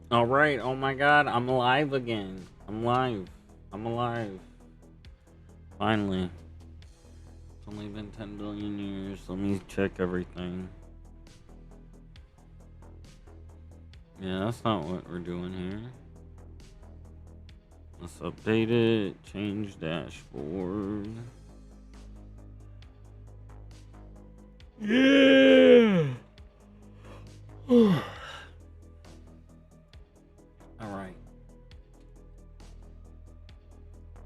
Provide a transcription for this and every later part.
All right. Oh my God, I'm alive again. I'm live. I'm alive. Finally. It's only been 10 billion years. Let me check everything. Yeah, that's not what we're doing here. Let's update it. Change dashboard. Yeah. All right.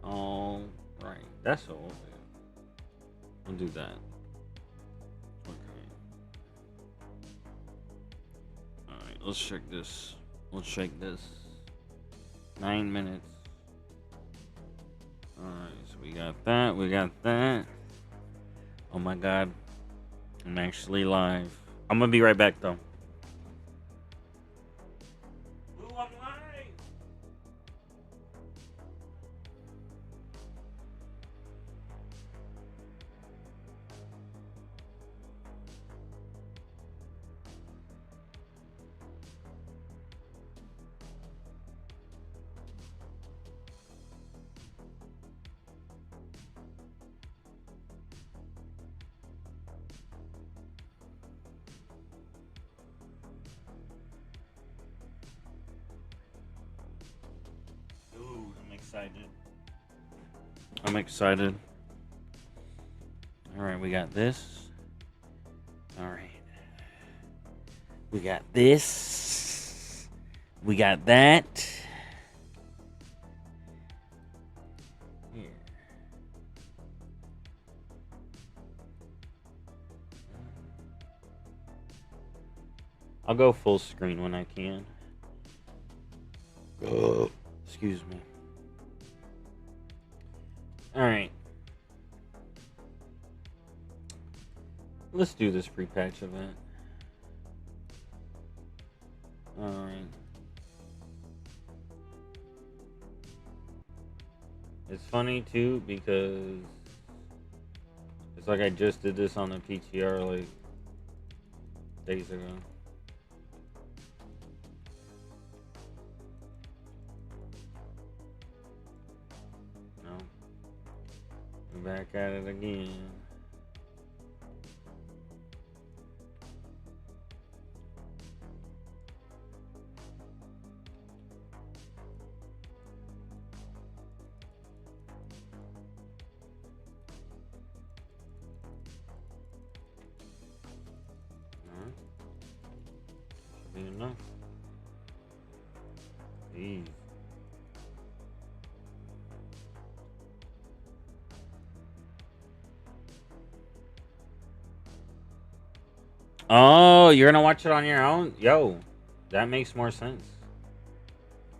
All right. That's all. I'll do that. Okay. All right. Let's check this. Let's check this. 9 minutes. All right. So we got that. We got that. Oh my God. I'm actually live. I'm gonna be right back though. Ooh, I'm live. Dude, I'm excited. I'm excited. All right, we got this. All right. We got this. We got that. Here. I'll go full screen when I can. Excuse me. All right. Let's do this pre-patch event. All right. It's funny too because it's like I just did this on the PTR like days ago. No. We're back at it again. Alright. Should be enough. Jeez. Oh, you're gonna watch it on your own? Yo, that makes more sense.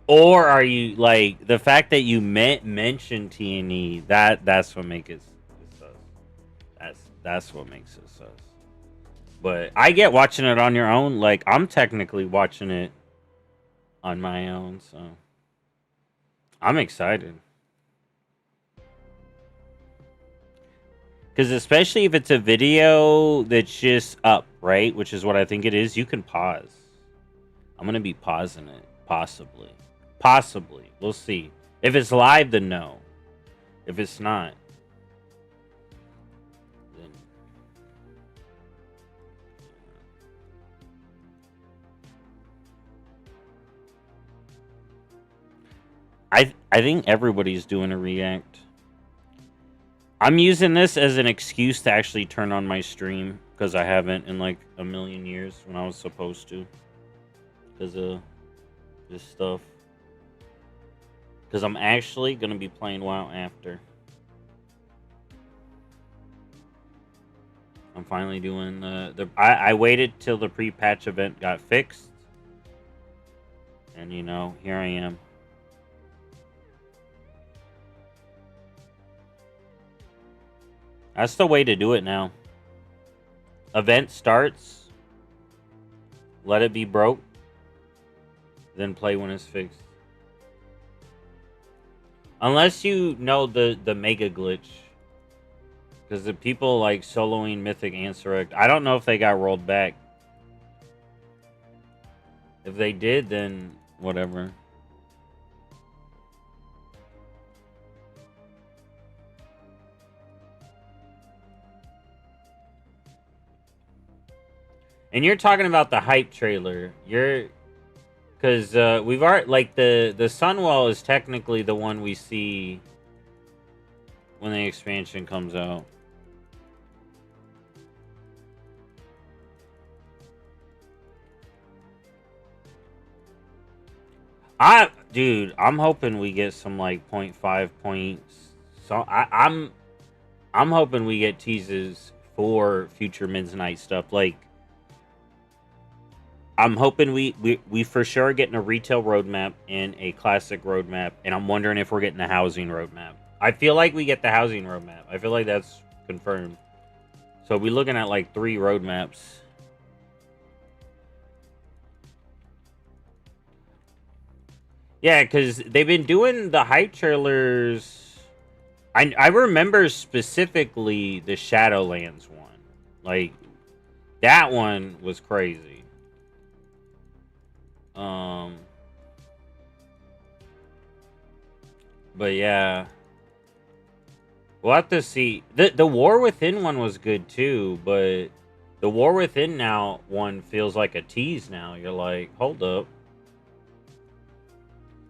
Or are you like the fact that you mentioned T&E? That's what makes it sus. That's what makes it sus. But I get watching it on your own. Like I'm technically watching it on my own, so I'm excited. Because especially if it's a video that's just up, right? Which is what I think it is. You can pause. I'm gonna be pausing it, possibly. Possibly. We'll see. If it's live, then no. If it's not, then I think everybody's doing a react. I'm using this as an excuse to actually turn on my stream because I haven't in like a million years when I was supposed to because of this stuff. Because I'm actually gonna be playing WoW after. I'm finally doing I waited till the pre-patch event got fixed, and you know here I am. That's the way to do it now. Event starts, let it be broke, then play when it's fixed. Unless you know the mega glitch. Because the people like soloing Mythic Azeroth, I don't know if they got rolled back. If they did, then whatever. And you're talking about the hype trailer. You're because we've already like the Sunwell is technically the one we see when the expansion comes out. Dude, I'm hoping we get some like 0.5 points. So I'm hoping we get teases for future Midnight stuff. Like I'm hoping we for sure are getting a retail roadmap and a classic roadmap, and I'm wondering if we're getting a housing roadmap. I feel like we get the housing roadmap. I feel like that's confirmed. So we're looking at like 3 roadmaps. Yeah, because they've been doing the hype trailers. I remember specifically the Shadowlands one. Like, that one was crazy. But yeah. We'll have to see. The War Within one was good too, but the War Within now one feels like a tease now. You're like, hold up.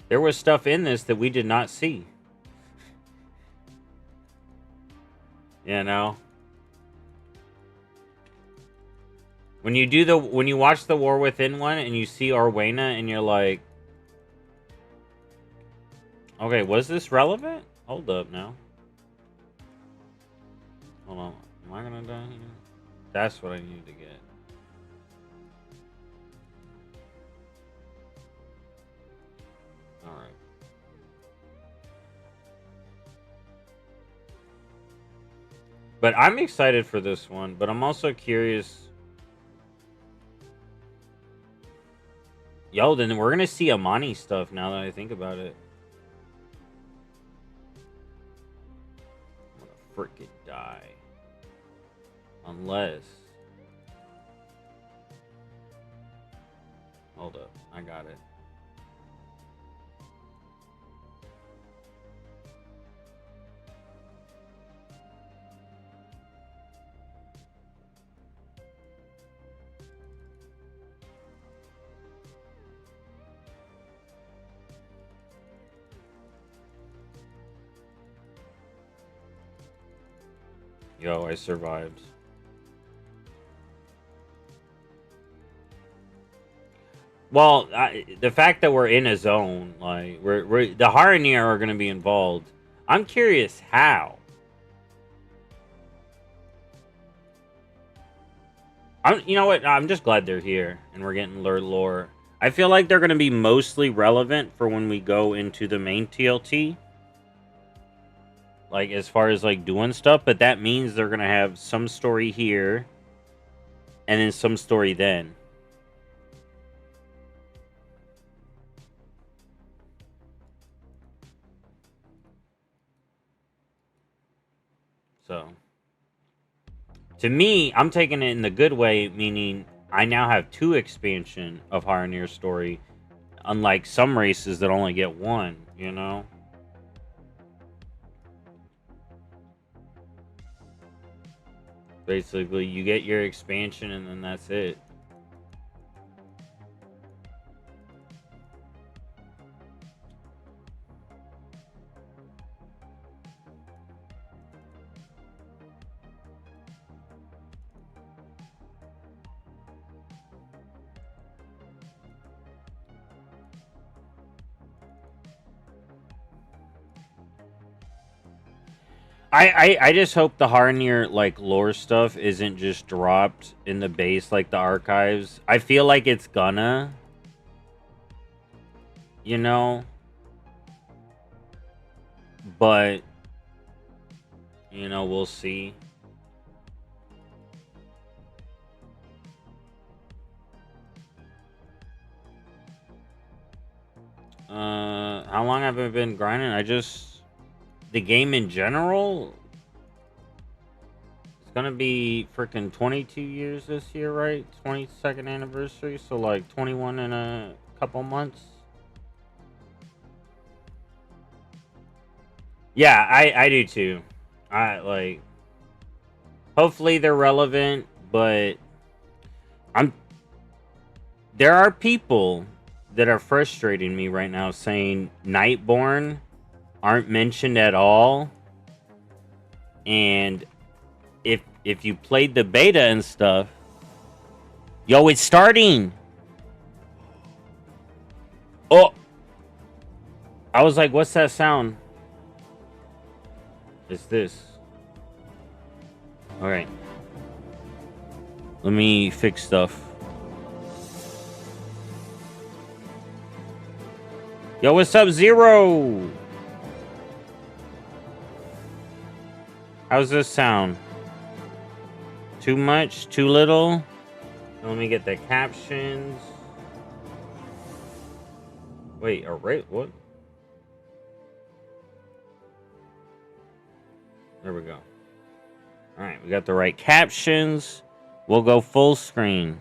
There was stuff in this that we did not see. You know? When you watch the War Within one and you see Arwena and you're like, okay, was this relevant? Hold up now. Hold on. Am I gonna die here? That's what I need to get. Alright. But I'm excited for this one, but I'm also curious. Yo, then we're gonna see Amani stuff now that I think about it. I'm gonna freaking die. Unless. Hold up. I got it. Yo, I survived. Well, the fact that we're in a zone, like we're the Haranir are going to be involved. I'm curious how. You know what? I'm just glad they're here and we're getting lore. I feel like they're going to be mostly relevant for when we go into the main TLT. Like as far as like doing stuff, but that means they're going to have some story here and then some story then. So, to me, I'm taking it in the good way, meaning I now have 2 expansion of Haranir's story, unlike some races that only get 1, you know? Basically, you get your expansion and then that's it. I just hope the Haranir like lore stuff isn't just dropped in the base like the archives. I feel like it's gonna, you know, but you know, we'll see. How long have I been grinding? The game in general, it's gonna be freaking 22 years this year, right? 22nd anniversary, so like 21 in a couple months. Yeah, I do too. I like. Hopefully they're relevant, but I'm. There are people that are frustrating me right now, saying Nightborn aren't mentioned at all, and if you played the beta and stuff, yo, it's starting. Oh, I was like, what's that sound? It's this. All right. Let me fix stuff. Yo, what's up, Zero? How's this sound? Too much? Too little? Let me get the captions. Wait, alright, what? There we go. Alright, we got the right captions. We'll go full screen.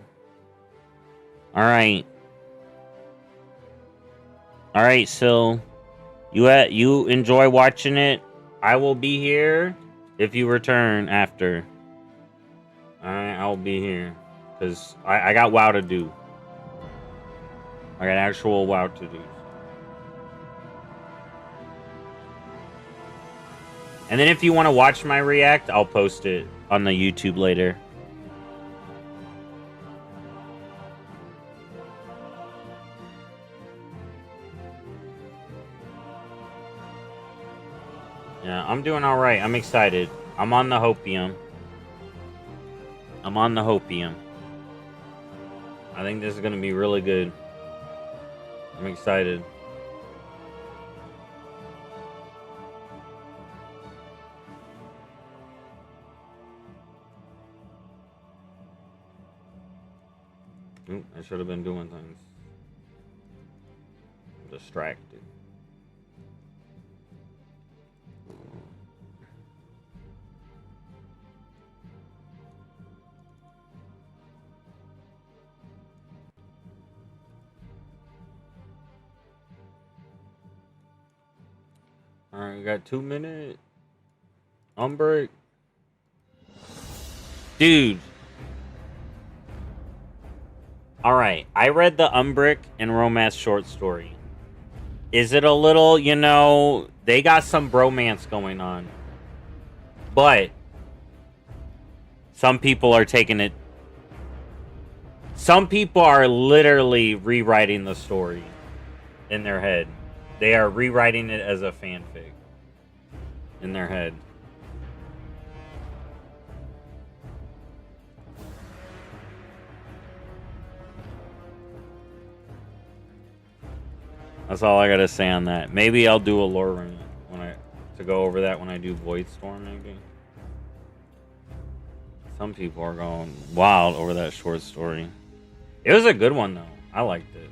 Alright. Alright, so you enjoy watching it. I will be here if you return after. Alright, I'll be here. Because I got WoW to do. I got actual WoW to do. And then if you want to watch my react, I'll post it on the YouTube later. Yeah, I'm doing all right. I'm excited. I'm on the hopium. I think this is going to be really good. I'm excited. Oop, I should have been doing things. I'm distracted. Alright, we got 2 minutes. Umbric. Dude. Alright, I read the Umbric and Romance short story. Is it a little, you know, they got some bromance going on. But some people are taking it. Some people are literally rewriting the story in their head. They are rewriting it as a fanfic in their head. That's all I gotta say on that. Maybe I'll do a lore run to go over that when I do Voidstorm, maybe. Some people are going wild over that short story. It was a good one though. I liked it.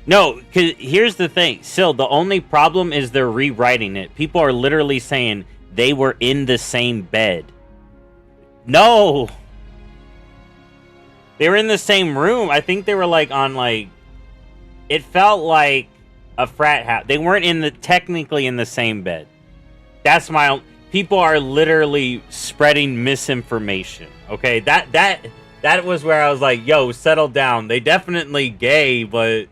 No, because here's the thing. Still, the only problem is they're rewriting it. People are literally saying they were in the same bed. No! They were in the same room. I think they were like on like... It felt like a frat house. They weren't technically in the same bed. That's my... People are literally spreading misinformation. Okay? That was where I was like, yo, settle down. They definitely gay, but...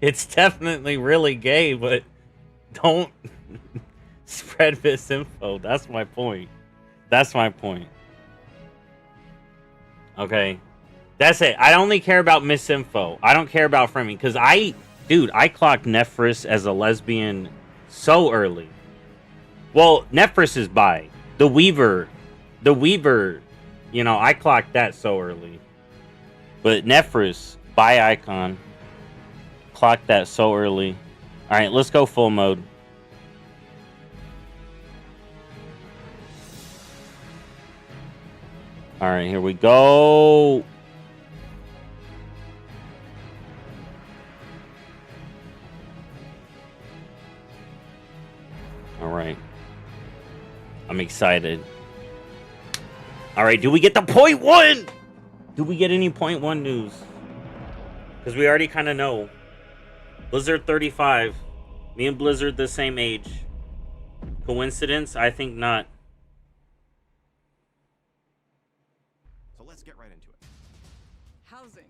It's definitely really gay, but don't spread misinfo. That's my point. That's my point. Okay. That's it. I only care about misinfo. I don't care about framing. Because I clocked Nephris as a lesbian so early. Well, Nephris is bi. The Weaver, you know, I clocked that so early. But Nephris, bi icon. Clocked that so early. Alright, let's go full mode. Alright, here we go. Alright. I'm excited. Alright, do we get the point one? Do we get any point one news? Because we already kind of know. Blizzard 35. Me and Blizzard the same age. Coincidence? I think not. So let's get right into it. Housing.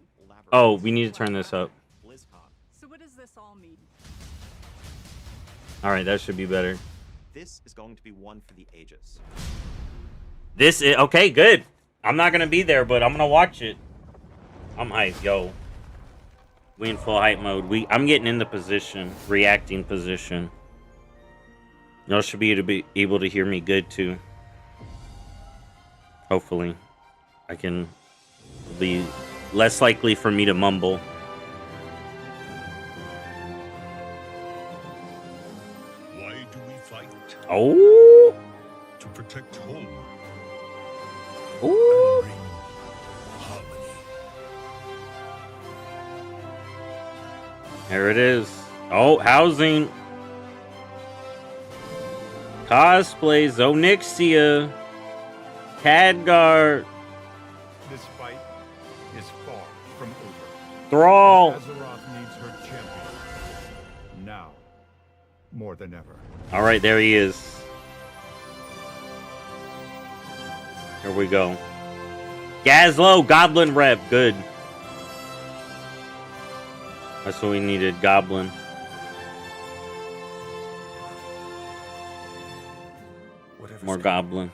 Oh, we need to turn this up. So what does this all mean? All right, that should be better. This is going to be one for the ages. This is okay. Good. I'm not gonna be there, but I'm gonna watch it. I'm hyped, yo. We in full hype mode. I'm getting in the position, reacting position. Y'all should be able to hear me good too. Hopefully, I can be less likely for me to mumble. Why do we fight? Oh. To protect home. Ooh. And bring harmony. There it is. Oh, housing. Cosplay, Zonixia, Khadgar, This fight is far from over. Thrall. Azeroth needs her champion. Now, more than ever. All right, there he is. Here we go. Gazlo, Goblin rep. Good. That's what we needed, Goblin. More Goblin.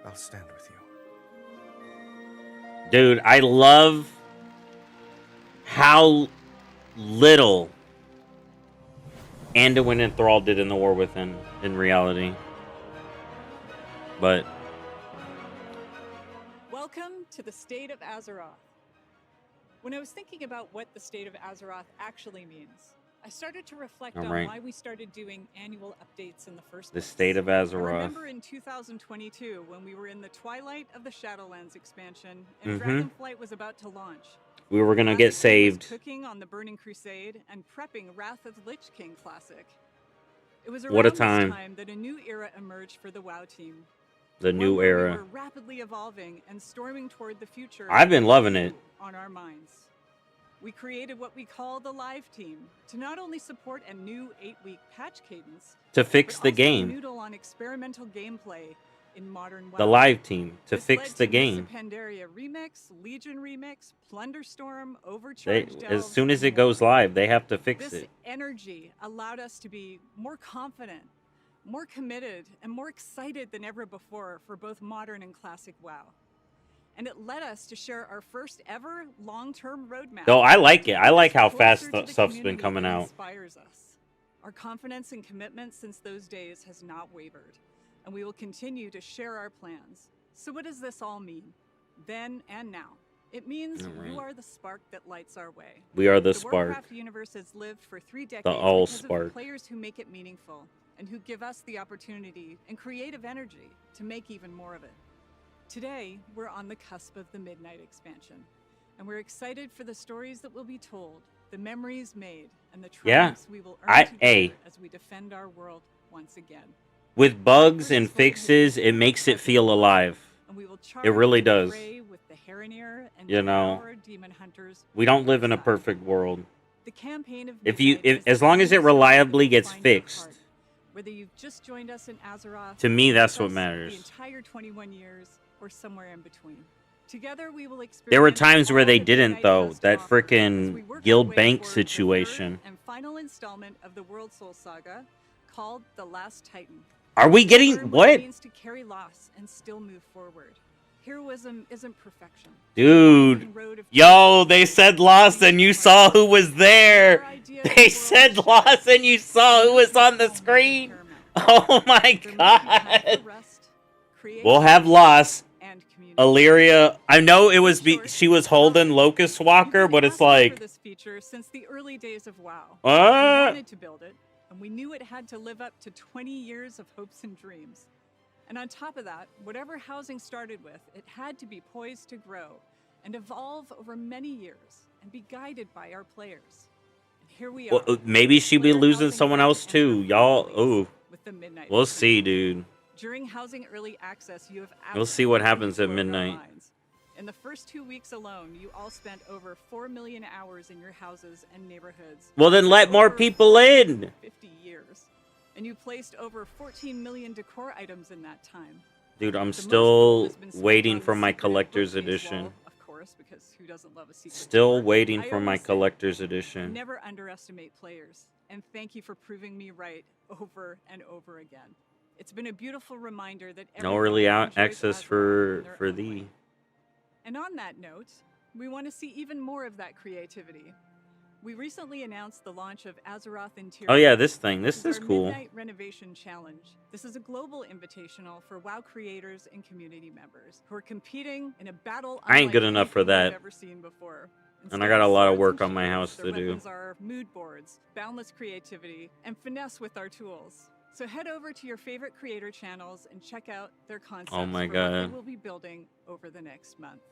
I'll stand with you. Dude, I love how little Anduin and Thrall did in the War Within in reality. But Welcome to the state of Azeroth. When I was thinking about what the state of Azeroth actually means, I started to reflect on why we started doing annual updates in the first place. The state of Azeroth. I remember in 2022 when we were in the twilight of the Shadowlands expansion and Dragonflight was about to launch. We were gonna get saved. Cooking on the Burning Crusade and prepping Wrath of the Lich King Classic. It was What a around time. this time that a new era emerged for the WoW team. The new One where era. we were rapidly evolving and storming toward the future. I've been loving it. On our minds. We created what we call the Live Team to not only support a new 8-week patch cadence, To fix but the also game. noodle on experimental gameplay in modern WoW. The live team. To This fix led the to game. Pandaria Remix, Legion Remix, Plunderstorm, Overcharge As Delves, soon as and it goes more. live, they have to fix This it. energy allowed us to be more confident, more committed, and more excited than ever before for both modern and classic WoW. And it led us to share our first ever long-term roadmap. Though I like it. I like how Closer fast to the stuff's been community coming that out. Inspires us. Our confidence and commitment since those days has not wavered, and we will continue to share our plans. So what does this all mean? Then and now. It means you are the spark that lights our way. We are the The spark. Warcraft universe has lived for 3 decades The all because of spark. the players who make it meaningful and who give us the opportunity and creative energy to make even more of it. Today, we're on the cusp of the Midnight expansion, and we're excited for the stories that will be told, the memories made, and the triumphs we will earn together as we defend our world once again. With bugs and fixes, it makes it feel alive. And we will It really does. with the Heronir and You know, our demon hunters. we don't live in a perfect world. The campaign of If you, Midnight is as long as it the reliably that gets defines your fixed, heart. Whether you've just joined us in Azeroth, to me, that's what us matters. The entire 21 years, or somewhere in between. Together we will experience There were times where all they that didn't, Midnight though. has to That offer as we frickin' work our Guild way Bank toward the third situation. and final installment of the World Soul Saga, called The Last Titan. Are we Learn getting what it what? means to carry loss and still move forward. Heroism isn't perfection. Dude. Yo, they said lost and you saw who was there. They said lost and you saw who was on the screen. Oh my god. We'll have loss. Illyria, I know it was she was holding Locust Walker, but it's like this feature since the early days of WoW. We what? wanted to build it, and we knew it had to live up to 20 years of hopes and dreams. And on top of that, whatever housing started with, it had to be poised to grow and evolve over many years and be guided by our players. And here we are. Well, maybe she'd be Player losing housing someone about else to enter too. full Y'all, release ooh, with the Midnight we'll expansion. see, dude. During housing early access, you have We'll see what absolutely happens at explored our midnight. minds. In the first 2 weeks alone, you all spent over 4 million hours in your houses and neighborhoods. Well, then let more people in. 50 years. And you placed over 14 million decor items in that time. Dude, I'm The most still has been spent waiting on for the my secret collector's bookcase edition. wall, of course, because who doesn't love a secret Still door? waiting I for my always say, collector's edition. never underestimate players, and thank you for proving me right over and over again. It's been a beautiful reminder that No everyone early enjoys access Azeroth for in their own thee. way. And on that note, we want to see even more of that creativity. We recently announced the launch of Azeroth Interior. Oh yeah, this thing. This This is our cool. Midnight Renovation Challenge. This is a global invitational for WoW creators and community members who are competing in a battle I ain't unlike good enough for anything that. we've ever seen before. And I Instead got a of lot of swords work and on my shields, house their to do. weapons are mood boards, boundless creativity, and finesse with our tools. So head over to your favorite creator channels and check out their concepts Oh my for what they God. will be building over the next month.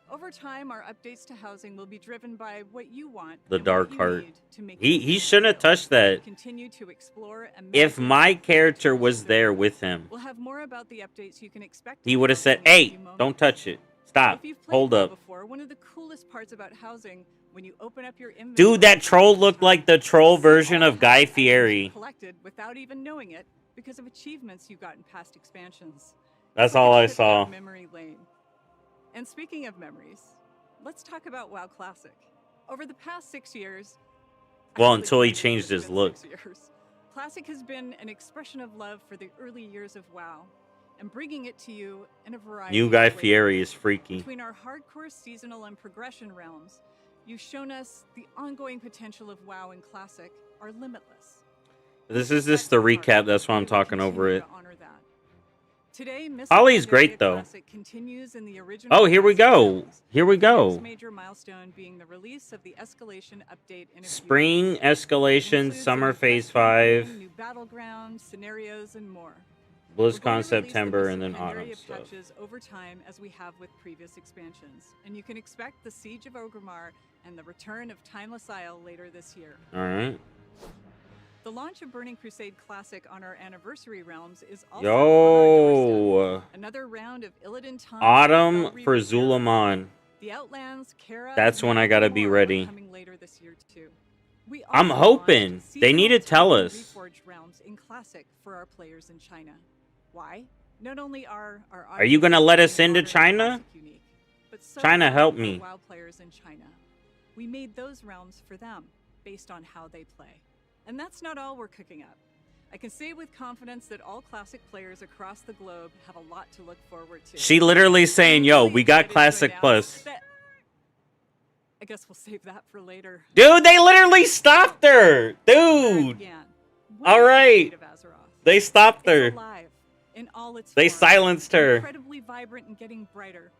Over time, our updates to housing will be driven by what you want. The and what dark you heart. need to make He it feel shouldn't have real. touched that. Continue to explore and If imagine my and character tools was to there build. with him, We'll have more about the updates you can expect. he in would have said, housing in a "Hey, few moments. don't touch it. Stop. If you've played Hold WoW up." before, one of the coolest parts about housing when you open up your inventory. Dude, that troll looked like the troll See version all of Guy housing items you Fieri. collected without even knowing it because of achievements you got in past expansions. That's It's like all a I trip saw. down memory lane. And speaking of memories, let's talk about WoW Classic. Over the past 6 years, Well, actually, until he it's changed his been look. 6 years, Classic has been an expression of love for the early years of WoW and bringing it to you in a variety New of Guy ways. Fieri is freaky. Between our hardcore seasonal and progression realms, you've shown us the ongoing potential of WoW and Classic are limitless. This We is take just that the to heart, recap. That's why I'm and we will talking over continue it. to honor that. Today, Miss Holly's great, Legendaria though. Classic continues in the original Oh, here we Classic go. realms, Here we with the next go. major milestone being the release of the escalation update in a few Spring weeks. It escalation, includes a summer new phase quest campaign, 5, new battlegrounds, scenarios, and more. We're going to BlizzCon release the September, Mists and of then autumn Pandaria stuff. patches over time as we have with previous expansions, and you can expect the Siege of Orgrimmar and the return of Timeless Isle later this year. All right. The launch of Burning Crusade Classic on our anniversary realms is also on our doorstep. Yo, Another round of Illidan Taunt autumn Fel for Reaver heroes. Zulamon. The Outlands, Kara, That's when I and gotta more be are ready. coming later this year too. We I'm also hoping. launched They need to seasonal tell Titan us. Reforged realms in Classic for our players in China. Why? Not only are our Are you gonna audiences let us in into modern China? Classic unique, but so China, are help our me. WoW players in China. We made those realms for them based on how they play. And that's not all we're cooking up. I can say with confidence that all Classic players across the globe have a lot to look forward to. She literally saying, I'm "Yo, really we got excited to Classic announce Plus." that- I guess we'll save that for later. Dude, they literally stopped her. Dude, Again, all right. of Azeroth. They stopped It's her. alive in all its They forms, silenced her. incredibly vibrant and getting brighter.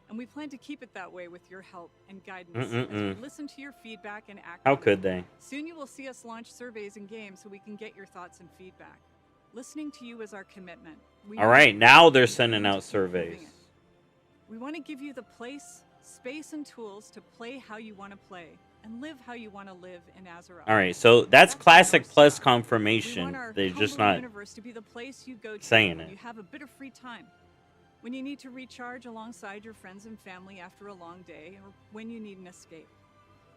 And we plan to keep it that way with your help and guidance as we Mm-mm-mm. listen to your feedback and act. How on it. could they? Soon you will see us launch surveys and games so we can get your thoughts and feedback. Listening to you is our commitment. We All know right, that now we they're can sending continue out to keep improving surveys. it. We want to give you the place, space, and tools to play how you want to play and live how you want to live in Azeroth. All right, so that's our Classic North Plus Star. confirmation. We want our They're just humble not. universe to be the place you go to saying when it. you have a bit of free time, when you need to recharge alongside your friends and family after a long day, or when you need an escape.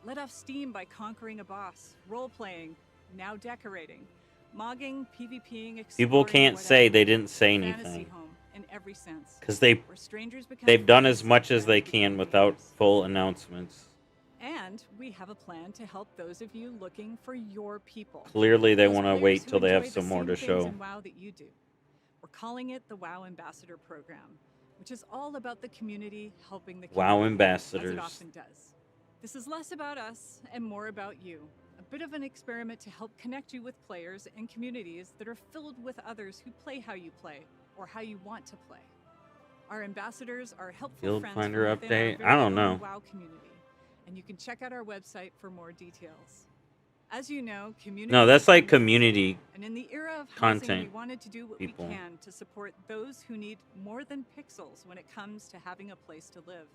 Let off steam by conquering a boss, role-playing, now decorating, mogging, PvPing, People exploring, can't say whatever. they didn't say Fantasy anything home in every sense. because Where strangers become they've done friends as much as and they become can without neighbors. full announcements. And we have a plan to help those of you looking for your people. Clearly, they Those want to players wait who till they have enjoy the some more same to things show. in WoW that you do. We're calling it the WoW Ambassador Program, which is all about the community helping the community, WoW as ambassadors. it often does. This is less about us and more about you. A bit of an experiment to help connect you with players and communities that are filled with others who play how you play or how you want to play. Our ambassadors are helpful Guild friends Finder from within our update? very I don't own know. WoW community, and you can check out our website for more details. As you know, community. No, that's is like unlimited. community. And in the era of content housing, we wanted to do what people. we can to support those who need more than pixels when it comes to having a place to live.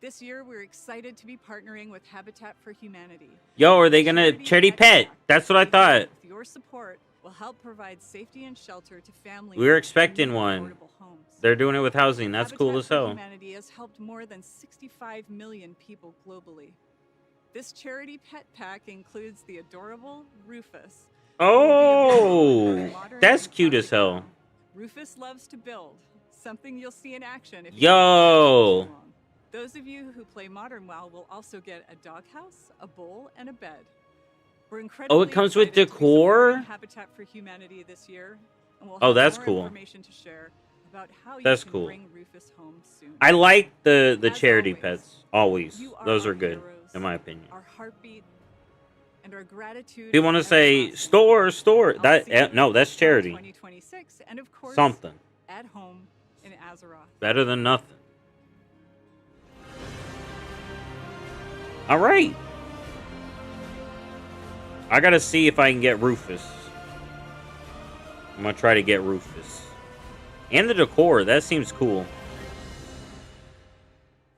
This year, we're excited to be partnering with Habitat for Humanity. Yo, are they gonna charity pet? That's what I thought. With your support, will help provide safety and shelter to families. We were in expecting need of one. affordable homes. They're doing it with housing. That's cool Habitat as for hell. Humanity has helped more than 65 million people globally. This charity pet pack includes the adorable Rufus. who will be available in both Oh, modern that's and cute as classic hell. WoW. Rufus loves to build, something you'll see in action if you Yo. too long. Those of you who play modern WoW will also get a doghouse, a bowl, and a bed. We're incredibly comes with excited to be decor? supporting Habitat for Humanity this year, and we'll Oh, have that's more cool. information to share about how you That's can cool. bring Rufus home soon. I like the As charity always, pets. Always. you Those our are good, heroes, in my opinion. our heartbeat, and our gratitude. People want to is say everlasting. store. I'll That see you no, in that's Fall charity. 2026, and of course, Something at home in Azeroth. better than nothing. All right. I gotta see if I can get Rufus. I'm gonna try to get Rufus. And the decor, that seems cool.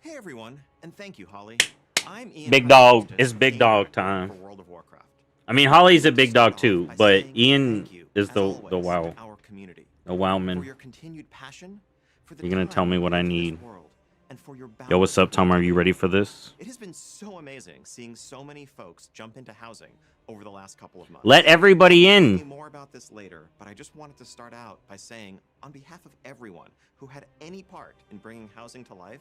Hey everyone, and thank you, Holly. I'm Ian. Big dog. Hutchinson, It's big game dog director time. for World of Warcraft. I mean, Holly's a I'd like to big start dog off too, by but saying Ian thank you, is as the always, wow, to our community, the wowman. for your continued passion, for the You're gonna time tell me you what put I into this need. world, and for your Yo, what's up, Tom? Are you ready for this? It has been so amazing seeing so many folks jump into housing over the last couple of months. Let everybody I'll in. say more about this later, but I just wanted to start out by saying, on behalf of everyone who had any part in bringing housing to life,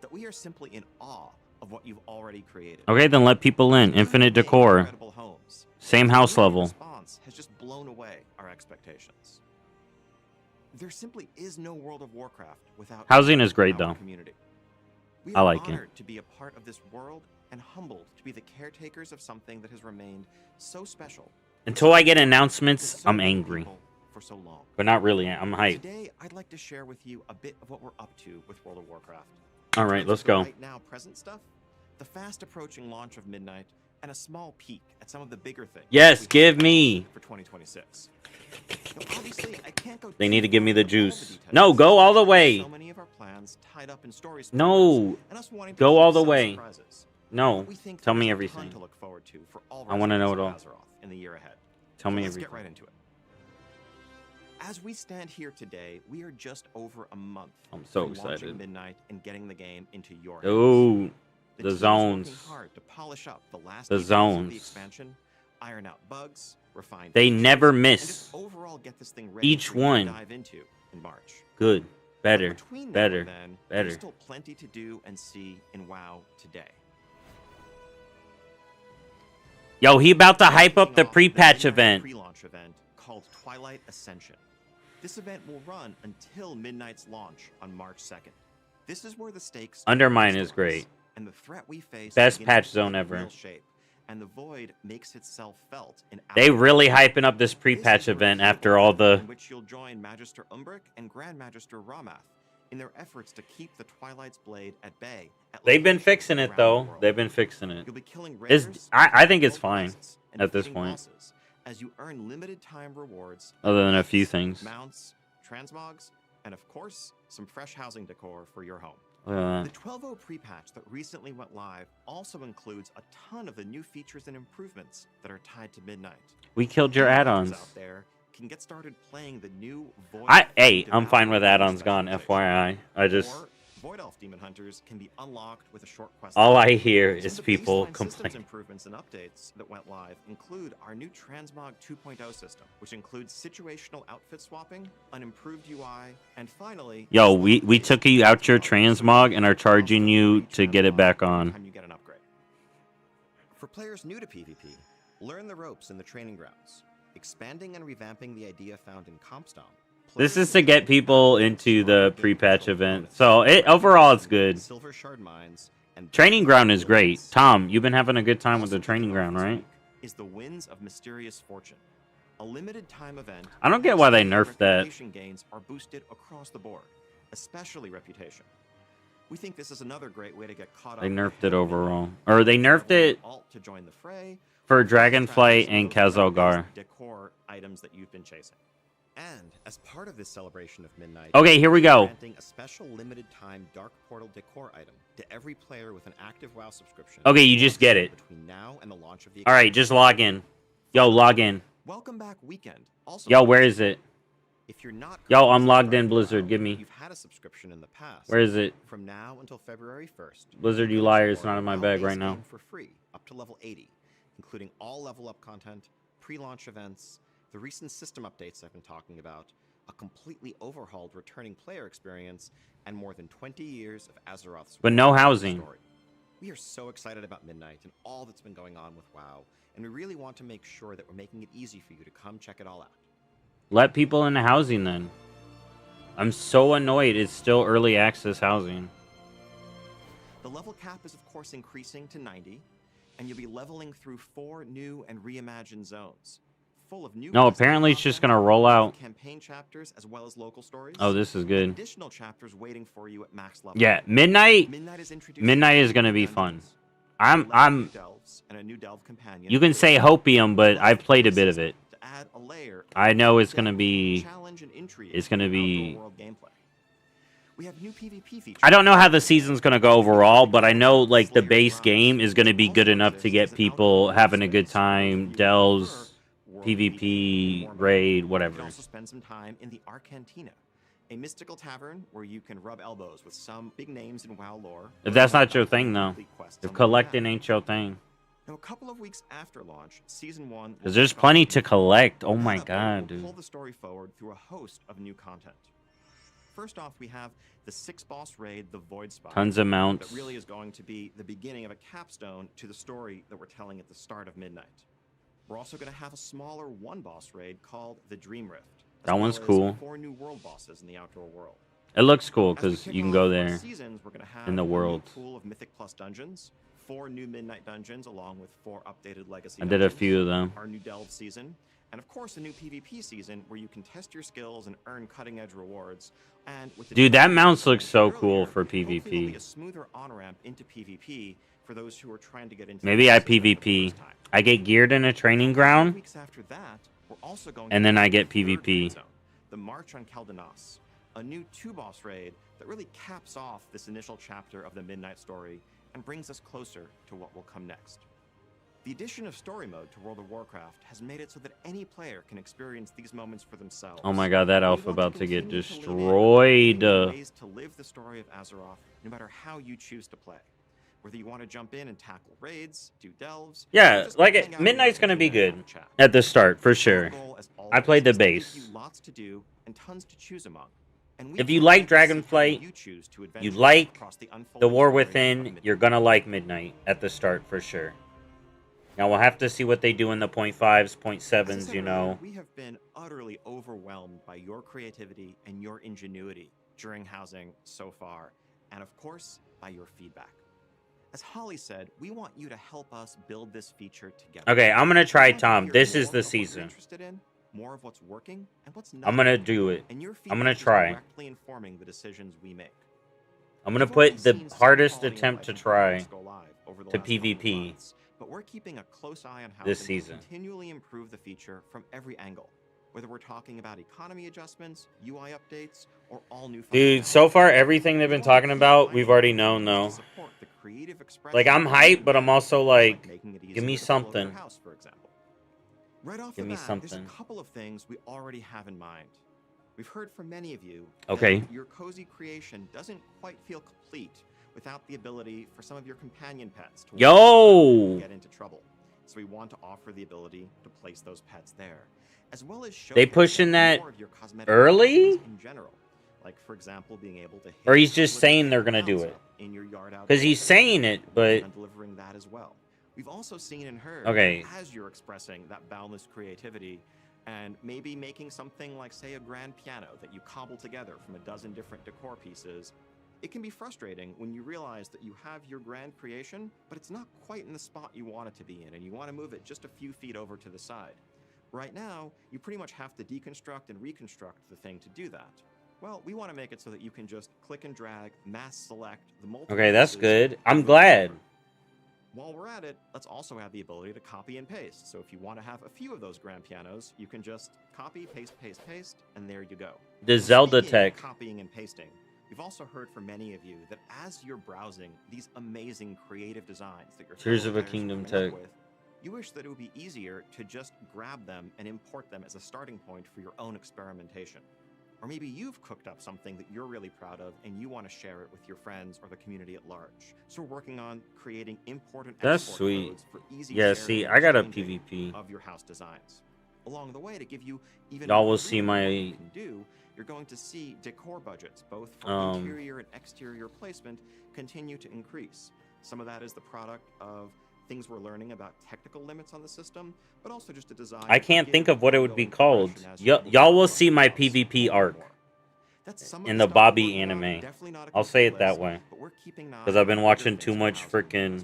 that we are simply in awe of what you've already created. Okay, then let people in. You've Infinite made decor. incredible homes. Same The house community level. response has just blown away our expectations. There simply is no World of Warcraft without Housing is great, our though. community. We I are like it. honored to be a part of this world and humbled to be the caretakers of something that has remained so special. Until I get to announcements, so I'm many angry. people for so long. But not really. I'm hyped. Today, I'd like to share with you a bit of what we're up to with World of Warcraft. All right, In terms let's of the go. Right now, present stuff, the fast approaching launch of Midnight, and a small peek at some of the bigger things. Yes, we have give planned me. for 2026. Now, obviously, I can't go They too need to give me far the into all juice. details. No, go all the way. So many of our plans tied up in story spoilers, No, and us wanting to go keep all the some way. surprises. No, We think tell there me is a everything. ton to look forward to for all I wanna know residents it of Azeroth in the year ahead. Tell So me let's everything. get right into it. As we stand here today, we are just over a month I'm so from launching excited. Midnight and getting the game into your hands. Ooh, the team is zones. working hard to polish up the last The details of zones. the expansion, iron out bugs, refine They features, never and miss. just overall get this thing ready Each for you to one. dive into in March. Good, better, But between now better, and then, better. There's still plenty to do and see in WoW today. Yo, he about to hype up the Kicking off pre-patch Midnight event. Pre-launch event called Twilight Ascension. This event will run until Midnight's launch on March 2nd. This is where the stakes Undermine really is rise, great. and the threat we face Best begins patch to zone take ever. real shape, and the void makes itself felt in They our really community. hyping up this This pre-patch is a event repeatable after all event the. in which you'll join Magister Umbric and Grand Magister Ramath in their efforts to keep the Twilight's blade at bay. At They've been locations fixing it around the though. world. They've been fixing it. You'll be killing It's- raiders, I think it's gold fine quests, and at this defeating point. bosses as you earn limited time rewards, Other than a few quests, things. mounts, transmogs, and of course, some fresh housing decor for your home. Uh, The 12.0 pre-patch that recently went live also includes a ton of the new features and improvements that are tied to Midnight. we killed your New players add-ons. out there can get started playing the new Void Hey, I'm Devour fine with Demon add-ons gone. specialization. FYI, I just Or Void Elf Demon Hunters can be unlocked with a short quest. all line. I hear Some is of the people baseline systems complain. improvements and updates that went live include our new Transmog 2.0 system, which includes situational outfit swapping, an improved UI, and finally, Yo, we took you out your transmog and are charging you to get it back on. Time you get an upgrade. For players new to PvP, learn the ropes in the training grounds, expanding and revamping the idea found in Compstomp. This is to get people into the pre-patch event. So overall it's good. Silver shard mines and Training ground is great. Tom, you've been having a good time with the training ground, right? Is the Winds of Mysterious Fortune, a limited time event. I don't get why they where nerfed that. reputation gains are boosted across the board, especially reputation. We think this is another great way to get caught up. They nerfed ahead it of overall. Midnight. Or they nerfed it Alt to join the fray, for or fast-track Dragonflight some of and those Khazalgar. red-based decor items that you've been chasing. And as part of this celebration of Midnight, Okay, here we we're go. granting a special limited time Dark Portal decor item to every player with an active WoW subscription. Okay, you just get it. Between now and the launch of the All right, just log in. Yo, log in. Welcome back weekend. Also, Yo, where is it? If you're not Yo, currently I'm logged subscribed in, to Blizzard. WoW, Give me. you've had a subscription in the past. Where is it? From now until February 1st, Blizzard, you can liar. It's explore not in my WoW bag base right now. game for free, up to level 80, including all level up content, pre-launch events, the recent system updates I've been talking about, a completely overhauled returning player experience, and more than 20 years of Azeroth's But no world housing. story. We are so excited about Midnight and all that's been going on with WoW, and we really want to make sure that we're making it easy for you to come check it all out. Let people into housing then. I'm so annoyed it's still early access housing. The level cap is of course increasing to 90, and you'll be leveling through 4 new and reimagined zones, full of new No, quests and apparently it's just content, gonna roll out. campaign chapters as well as local stories. Oh, this is and good. additional chapters waiting for you at max level. Yeah, Midnight Midnight is gonna be fun. I'm I'm and a new delve companion. you can say hopium, but I've played a bit of it. To add a layer of I know it's depth, gonna be challenge and intrigue it's gonna in be outdoor world gameplay. We have new PvP features. I don't know how the season's gonna go overall, but I know like the base game is gonna be good enough to get people having a good time, delves, PvP, raid, You whatever. can also spend some time in the Arcantina, a mystical tavern where you can rub elbows with some big names in WoW lore. If that's not your thing though. Complete quests If on the collecting map. ain't your thing. Now, a couple of weeks after launch, Season 1... will Because there's kick off plenty with to new collect. content. Oh my That update god, will dude. pull the story forward through a host of new content. First off, we have the 6-boss raid, the Void Spire. Tons of mounts. That really is going to be the beginning of a capstone to the story that we're telling at the start of Midnight. We're also going to have a smaller 1-boss raid called the Dream Rift. as That one's well as cool. 4 new world bosses in the outdoor world. It looks cool As we because kick you can off go our there. seasons, we're gonna have in the a new world. pool of Mythic Plus dungeons, 4 new Midnight dungeons, along with 4 updated Legacy I did a dungeons, few of them. our new Delve season, and of course a new PvP season where you can test your skills and earn cutting-edge rewards. And with the Dude, that new mounts I look so mentioned cool earlier, for hopefully there'll be PvP. a smoother on-ramp into PvP for those who are trying to get into Maybe the I season for the PvP. first time. I get geared in a training A few ground, weeks after that, we're also going and to then I have get the third PvP. raid zone, the March on Caldenas, a new 2-boss raid that really caps off this initial chapter of the Midnight story and brings us closer to what will come next. The addition of story mode to World of Warcraft has made it so that any player can experience these moments for themselves. Oh my god, that We elf want about to get continue lean in, destroyed. giving you ways to live the story of Azeroth no matter how you choose to play. Whether you want to jump in and tackle raids, do delves, or Yeah, just like hang it, out Midnight's with gonna be your friends and good have a chat. at the start for Our sure. goal, as I played always, the is to give base. you lots to do and tons to choose among. And we If you can't like wait to see how Dragonflight, you choose to you adventure like across the The unfolding War story of Within, Midnight. you're gonna like Midnight at the start for sure. Now we'll have to see what they do in the .5s, As I .7s, said you earlier, know. we have been utterly overwhelmed by your creativity and your ingenuity during housing so far, and of course, by your feedback. As Holly said, we want you to help us build this feature together. Okay, I'm gonna We try want to Tom. hear This more is the of what you're season. interested in, more of what's working, and what's not. I'm gonna working. do it. And your I'm gonna feedback is try. directly informing the decisions we make. I'm gonna We've already put the seen some hardest quality of attempt life to try improvements go live over the to last couple of PvP months, but we're keeping a close eye on how this to season. continually improve the feature from every angle. Whether we're talking about economy adjustments, UI updates, or all new Dude, functionality. so far everything they've We been want to talking keep about, finding we've already new known ways though. to support the creative expression Like I'm of hyped, but I'm also like, making it give me easier to float your something. house, for example. Right off Give the me bat, there's something. a couple of things we already have in mind. We've heard from many of you Okay. that your cozy creation doesn't quite feel complete without the ability for some of your companion pets to wander around and Yo! get into trouble. So we want to offer the ability to place those pets there, as well as They showcasing pushing that more of your cosmetic early? options in general. Like, for example, being able to hit Or he's just public saying they're gonna do mounts it? up in your yard Because he's outdoors. saying it, but On delivering that as well. We've also seen and heard Okay. that as you're expressing that boundless creativity and maybe making something like, say, a grand piano that you cobble together from a dozen different decor pieces, it can be frustrating when you realize that you have your grand creation, but it's not quite in the spot you want it to be in, and you want to move it just a few feet over to the side. Right now, you pretty much have to deconstruct and reconstruct the thing to do that. Well, we want to make it so that you can just click and drag, mass select the multiple okay, that's pieces good. I'm and glad. while we're at it, let's also have the ability to copy and paste. So if you want to have a few of those grand pianos, you can just copy, paste, paste, paste, and there you go. The And Zelda speaking of tech. copying and pasting, we've also heard from many of you that as you're browsing these amazing creative designs that your Tears fellow of a players are Kingdom coming up tech. with, You wish that it would be easier to just grab them and import them as a starting point for your own experimentation. Or maybe you've cooked up something that you're really proud of and you want to share it with your friends or the community at large. So we're working on creating import and That's export sweet. codes for easy Yeah, sharing see, and I got a exchanging PvP. of your house designs. Along the way, to give you even Y'all more will see freedom in what my, you can do, you're going to see decor budgets, both for interior and exterior placement, continue to increase. Some of that is the product of things we're learning about technical limits on the system, but also just a design. I can't think of what it would be called. Y'all will see my PvP arc in the Bobby anime. I'll say it that way. Because I've been watching too much freaking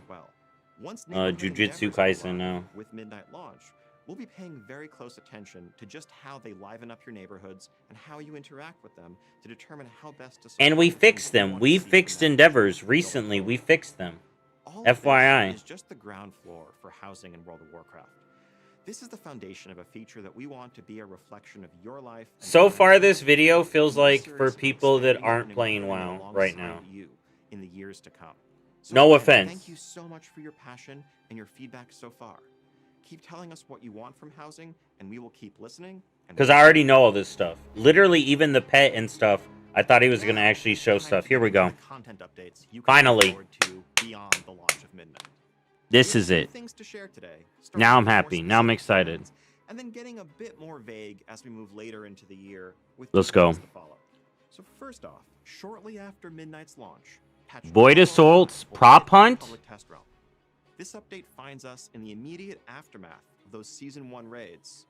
Jujutsu Kaisen now. With Midnight launch, we'll be paying very close attention to just how they liven up your neighborhoods and how you interact with them to determine how best to. And we fixed them. We fixed endeavors recently. We fixed them. All FYI. is just the ground floor for housing in World of Warcraft. This is the foundation of a feature that we want to be a reflection of your life. So far, this video feels like for people that aren't playing WoW right now. You in the years to come. So No again, offense. Thank you so much for your passion and your feedback so far. Keep telling us what you want from housing, and we will keep listening. Because I already know all this stuff. Literally, even the pet and stuff. I thought he was going to actually show stuff. Here we go. Content updates you can Finally. look forward to beyond the launch of Midnight. This is it. Things to share today. Now I'm Starting with more happy. Now I'm specific excited. plans, and then getting a bit more vague as we move later into the year with Let's go. details to follow. So first off, shortly after Midnight's launch, patch Void 12.1 Assault's will prop begin the hunt? public test realm. This update finds us in the immediate aftermath of those Season 1 raids,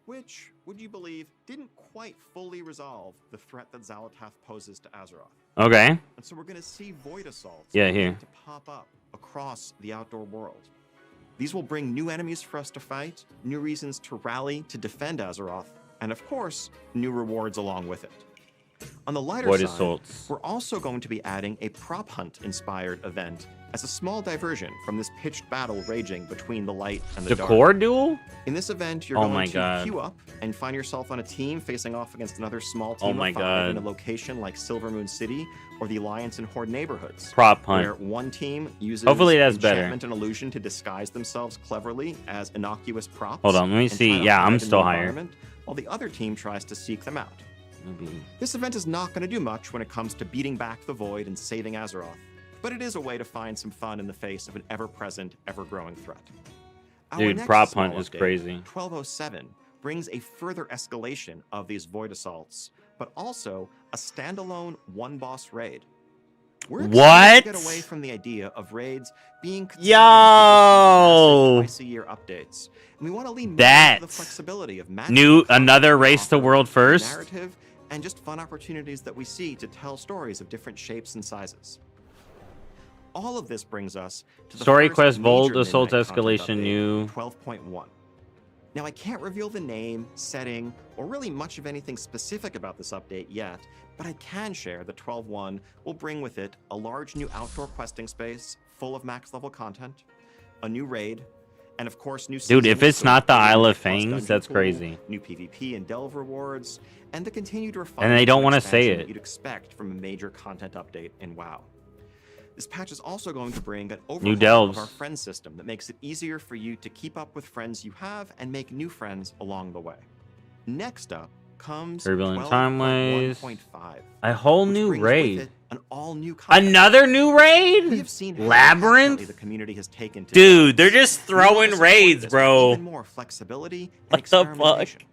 which, would you believe, didn't quite fully resolve the threat that Xal'atath poses to Azeroth. Okay. And so we're going to see Void Assaults Yeah, begin here. to pop up across the outdoor world. These will bring new enemies for us to fight, new reasons to rally to defend Azeroth, and of course, new rewards along with it. On the lighter Void side, Assaults. we're also going to be adding a prop hunt-inspired event as a small diversion from this pitched battle raging between the light and the dark. Decor duel? In this event, you're Oh going my to God. queue up and find yourself on a team facing off against another small team Oh of my 5 in a God. location like Silvermoon City or the Alliance and Horde neighborhoods. Prop Where hunt. one team uses Hopefully that's better. enchantment and illusion to disguise themselves cleverly as innocuous props. Hold on, let me and see. try to Yeah, hide I'm in the still higher. environment, while the other team tries to seek them out. Maybe. This event is not going to do much when it comes to beating back the Void and saving Azeroth, but it is a way to find some fun in the face of an ever-present, ever-growing threat. Our Dude, next prop small hunt is update, crazy. 1207 brings a further escalation of these Void Assaults, but also a standalone one-boss raid. We're excited What? to get away from the idea of raids being Yo! twice-a-year updates, and we want to lean more into the That's flexibility of another race to world first? narrative and just fun opportunities that we see to tell stories of different shapes and sizes. All of this brings us to the Story first quest, Void major Assault Midnight content escalation, update, new. 12.1. Now, I can't reveal the name, setting, or really much of anything specific about this update yet, but I can share that 12.1 will bring with it a large new outdoor questing space full of max level content, a new raid, and of course new Dude, if seasons, it's so not the new Isle of plus Fangs, dungeon that's pool, crazy. New PvP and delve rewards, and the continued refinement they don't and wanna say expansion it. you'd expect from a major content update in WoW. This patch is also going to bring an New overhaul delves. of our friend system that makes it easier for you to keep up with friends you have and make new friends along the way. Next up comes Turbulent Timeways. 12.1.5, A whole which new brings with raid. it an all-new content. Another new We raid? have seen how Labyrinth? passionately the community has taken to Dude, they're delves. just We want to throwing support raids, this with bro. Even more flexibility and What the experimentation. fuck?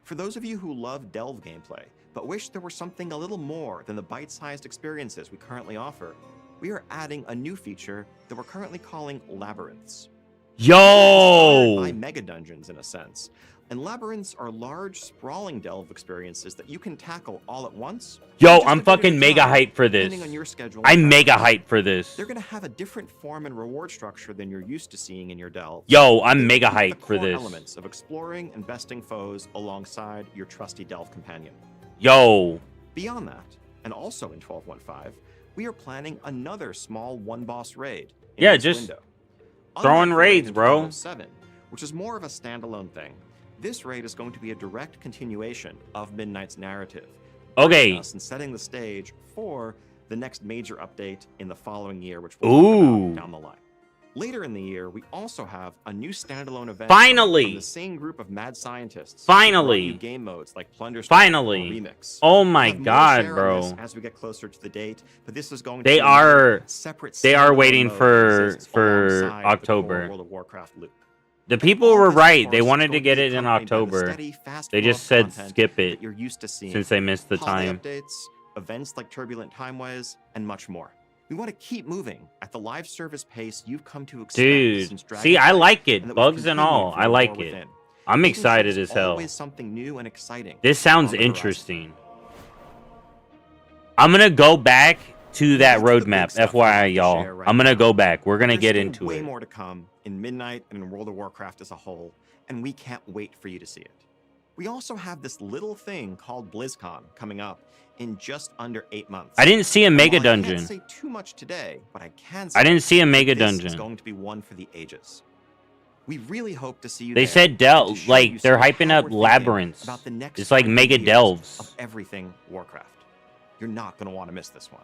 For those of you who love delve gameplay, but wish there were something a little more than the bite-sized experiences we currently offer, we are adding a new feature that we're currently calling labyrinths. Yo! By mega dungeons, in a sense. And labyrinths are large, sprawling delve experiences that you can tackle all at once. Yo, or just I'm a bit at a fucking mega time, hyped for this. depending on your schedule I'm and mega preferences. hyped for this. They're going to have a different form and reward structure than you're used to seeing in your delve. Yo, I'm They mega keep the hyped for core this. elements of exploring and besting foes alongside your trusty delve companion. Yo. Beyond that, and also in 12.1.5, we are planning another small one-boss raid. In Yeah, this just window. throwing Unlike the raid raids, in bro. 12.7, which is more of a standalone thing, this raid is going to be a direct continuation of Midnight's narrative. Okay. bringing us and setting the stage for the next major update in the following year, which we'll talk Ooh. about down the line. Later in the year, we also have a new standalone event Finally! from the same group of mad scientists. Finally! New game modes like Plunder Strike Finally! or Remix. Oh We'll my have more to god, share on bro. this as we get closer to the date, but this is going to They be are separate. they are standalone waiting mode that for exists alongside the core October. World of Warcraft loop. The people All were this, of right. They course, is wanted to going get be it in accompanied by the October. steady, fast They flow just of said content skip it that you're used to seeing. since they missed the Holiday time. updates, events like Turbulent Timeways, and much more. We want to keep moving at the live service pace you've come to expect Dude, since see, I Dragonflight, like and it. that we've Bugs and continued all. from I the like War it. Within. I'm Making sure excited there's as hell. always something new and exciting This sounds on the horizon. interesting. I'm gonna go back to that That's the big roadmap, stuff we have FYI, to y'all. share right I'm gonna now. go back. We're gonna There's get still into way it. more to come in Midnight and in World of Warcraft as a whole, and we can't wait for you to see it. We also have this little thing called BlizzCon coming up in just under 8 months. I didn't see a And mega while I dungeon. can't say too much today, but I can say I didn't see a mega this is dungeon. going to be one for the ages. We really hope to see you They there said and Del, to show you like they're some of hyping how up we're thinking labyrinths. about the next It's like 100 mega years delves. of everything Warcraft. You're not going to want to miss this one.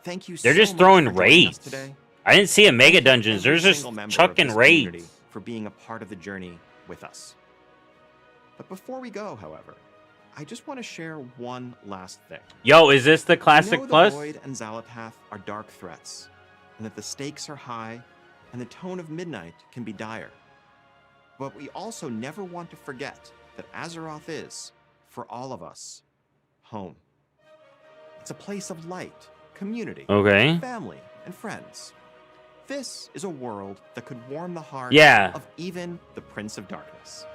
Thank you They're so just much throwing for joining us raids. today. I didn't see a Thank mega you dungeons. every There's just single member of chucking this community raids. for being a part of the journey with us. But before we go, however, I just want to share one last thing. Yo, is this the We classic know plus? the Void and Xalatath are dark threats, and that the stakes are high, and the tone of Midnight can be dire. But we also never want to forget that Azeroth is, for all of us, home. It's a place of light, community, Okay. family, and friends. This is a world that could warm the heart Yeah. of even the Prince of Darkness.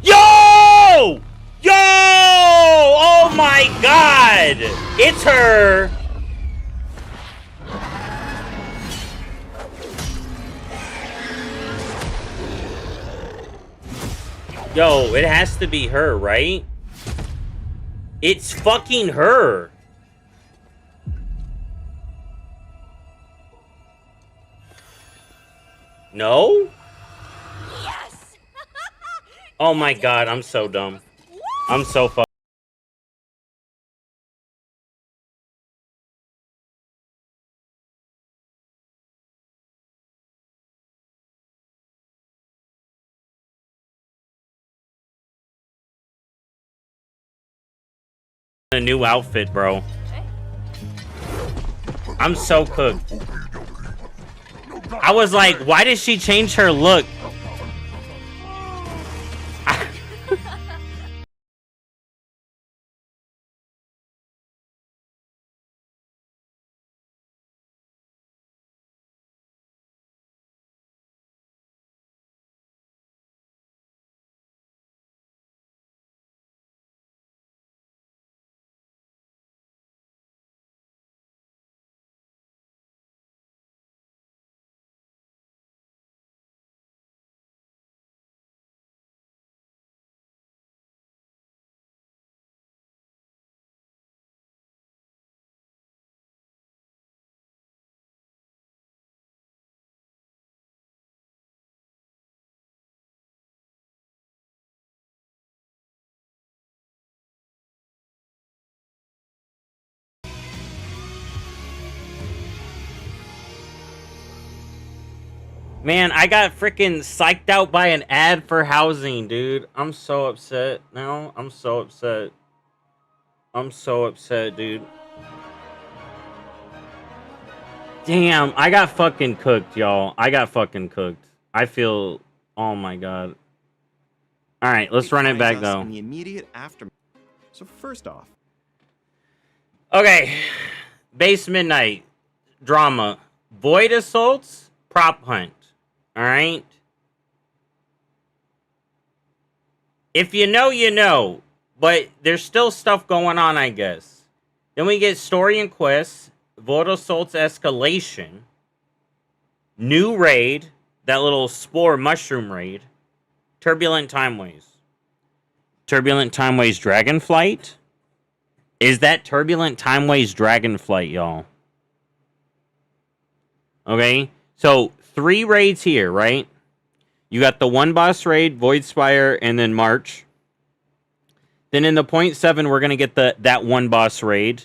Yo! Yo! Oh my god! It's her! Yo, it has to be her, right? It's fucking her. No? Yes! Oh my god, I'm so dumb. I'm so fucking. A new outfit, bro. I'm so cooked. I was like, why did she change her look? Man, I got freaking psyched out by an ad for housing, dude. I'm so upset now. I'm so upset. I'm so upset, dude. Damn, I got fucking cooked, y'all. I got fucking cooked. I feel... Oh my god. Alright, let's run it back, though. In the immediate aftermath. So first off, Okay. Base Midnight. Drama. Void Assaults. Prop Hunt. Alright? If you know, you know. But there's still stuff going on, I guess. Then we get Story and Quests. Void Assaults Escalation. New raid. That little Spore Mushroom raid. Turbulent Timeways. Turbulent Timeways Dragonflight? Is that Turbulent Timeways Dragonflight, y'all? Okay, so 3 raids here, right? You got the one boss raid, Void Spire, and then March. Then in the 0.7, we're gonna get that one boss raid.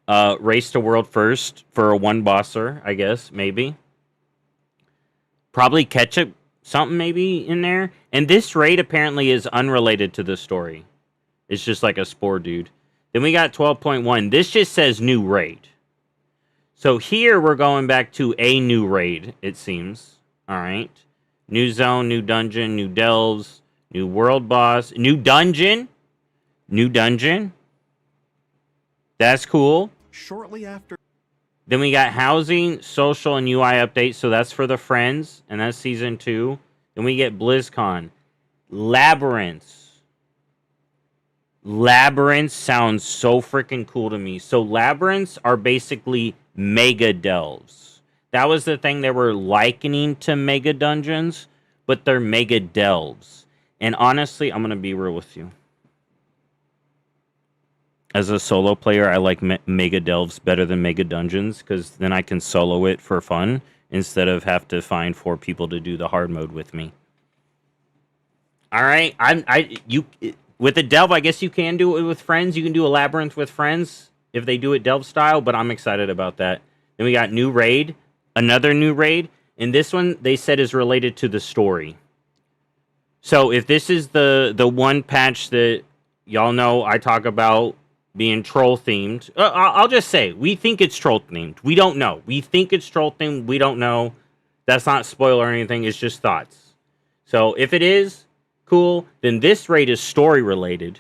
Race to world first for a one bosser, I guess, maybe. Probably ketchup something maybe in there. And this raid apparently is unrelated to the story. It's just like a spore dude. Then we got 12.1. This just says new raid. So here we're going back to a new raid, it seems. All right. New zone, new dungeon, new delves, new world boss, new dungeon. New dungeon. That's cool. Shortly after. Then we got housing, social, and UI updates. So that's for the friends, and that's season 2. Then we get BlizzCon. Labyrinths. Labyrinths sounds so freaking cool to me. So labyrinths are basically mega delves. That was the thing they were likening to mega dungeons, but they're mega delves. And honestly, I'm going to be real with you. As a solo player, I like mega delves better than mega dungeons because then I can solo it for fun instead of have to find 4 people to do the hard mode with me. All right, with a delve, I guess you can do it with friends. You can do a labyrinth with friends if they do it delve style, but I'm excited about that. Then we got new raid, another new raid, and this one they said is related to the story. So if this is the one patch that y'all know I talk about being troll themed, I'll just say we think it's troll themed. We don't know. We think it's troll themed. We don't know. That's not spoiler or anything. It's just thoughts. So if it is cool, then this raid is story related.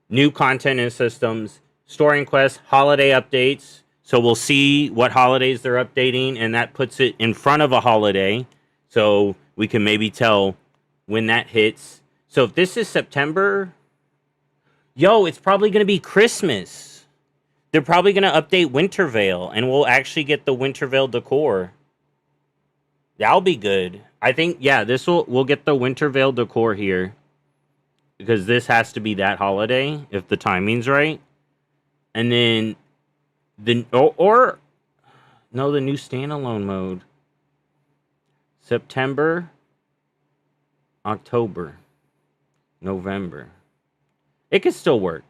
New content and systems, story and quests, holiday updates. So we'll see what holidays they're updating, and that puts it in front of a holiday. So we can maybe tell when that hits. So if this is September, yo, it's probably going to be Christmas. They're probably going to update Wintervale, and we'll actually get the Wintervale decor. That'll be good. I think, yeah, we'll get the Wintervale decor here. Because this has to be that holiday, if the timing's right. And then, the new standalone mode. September, October, November. It could still work.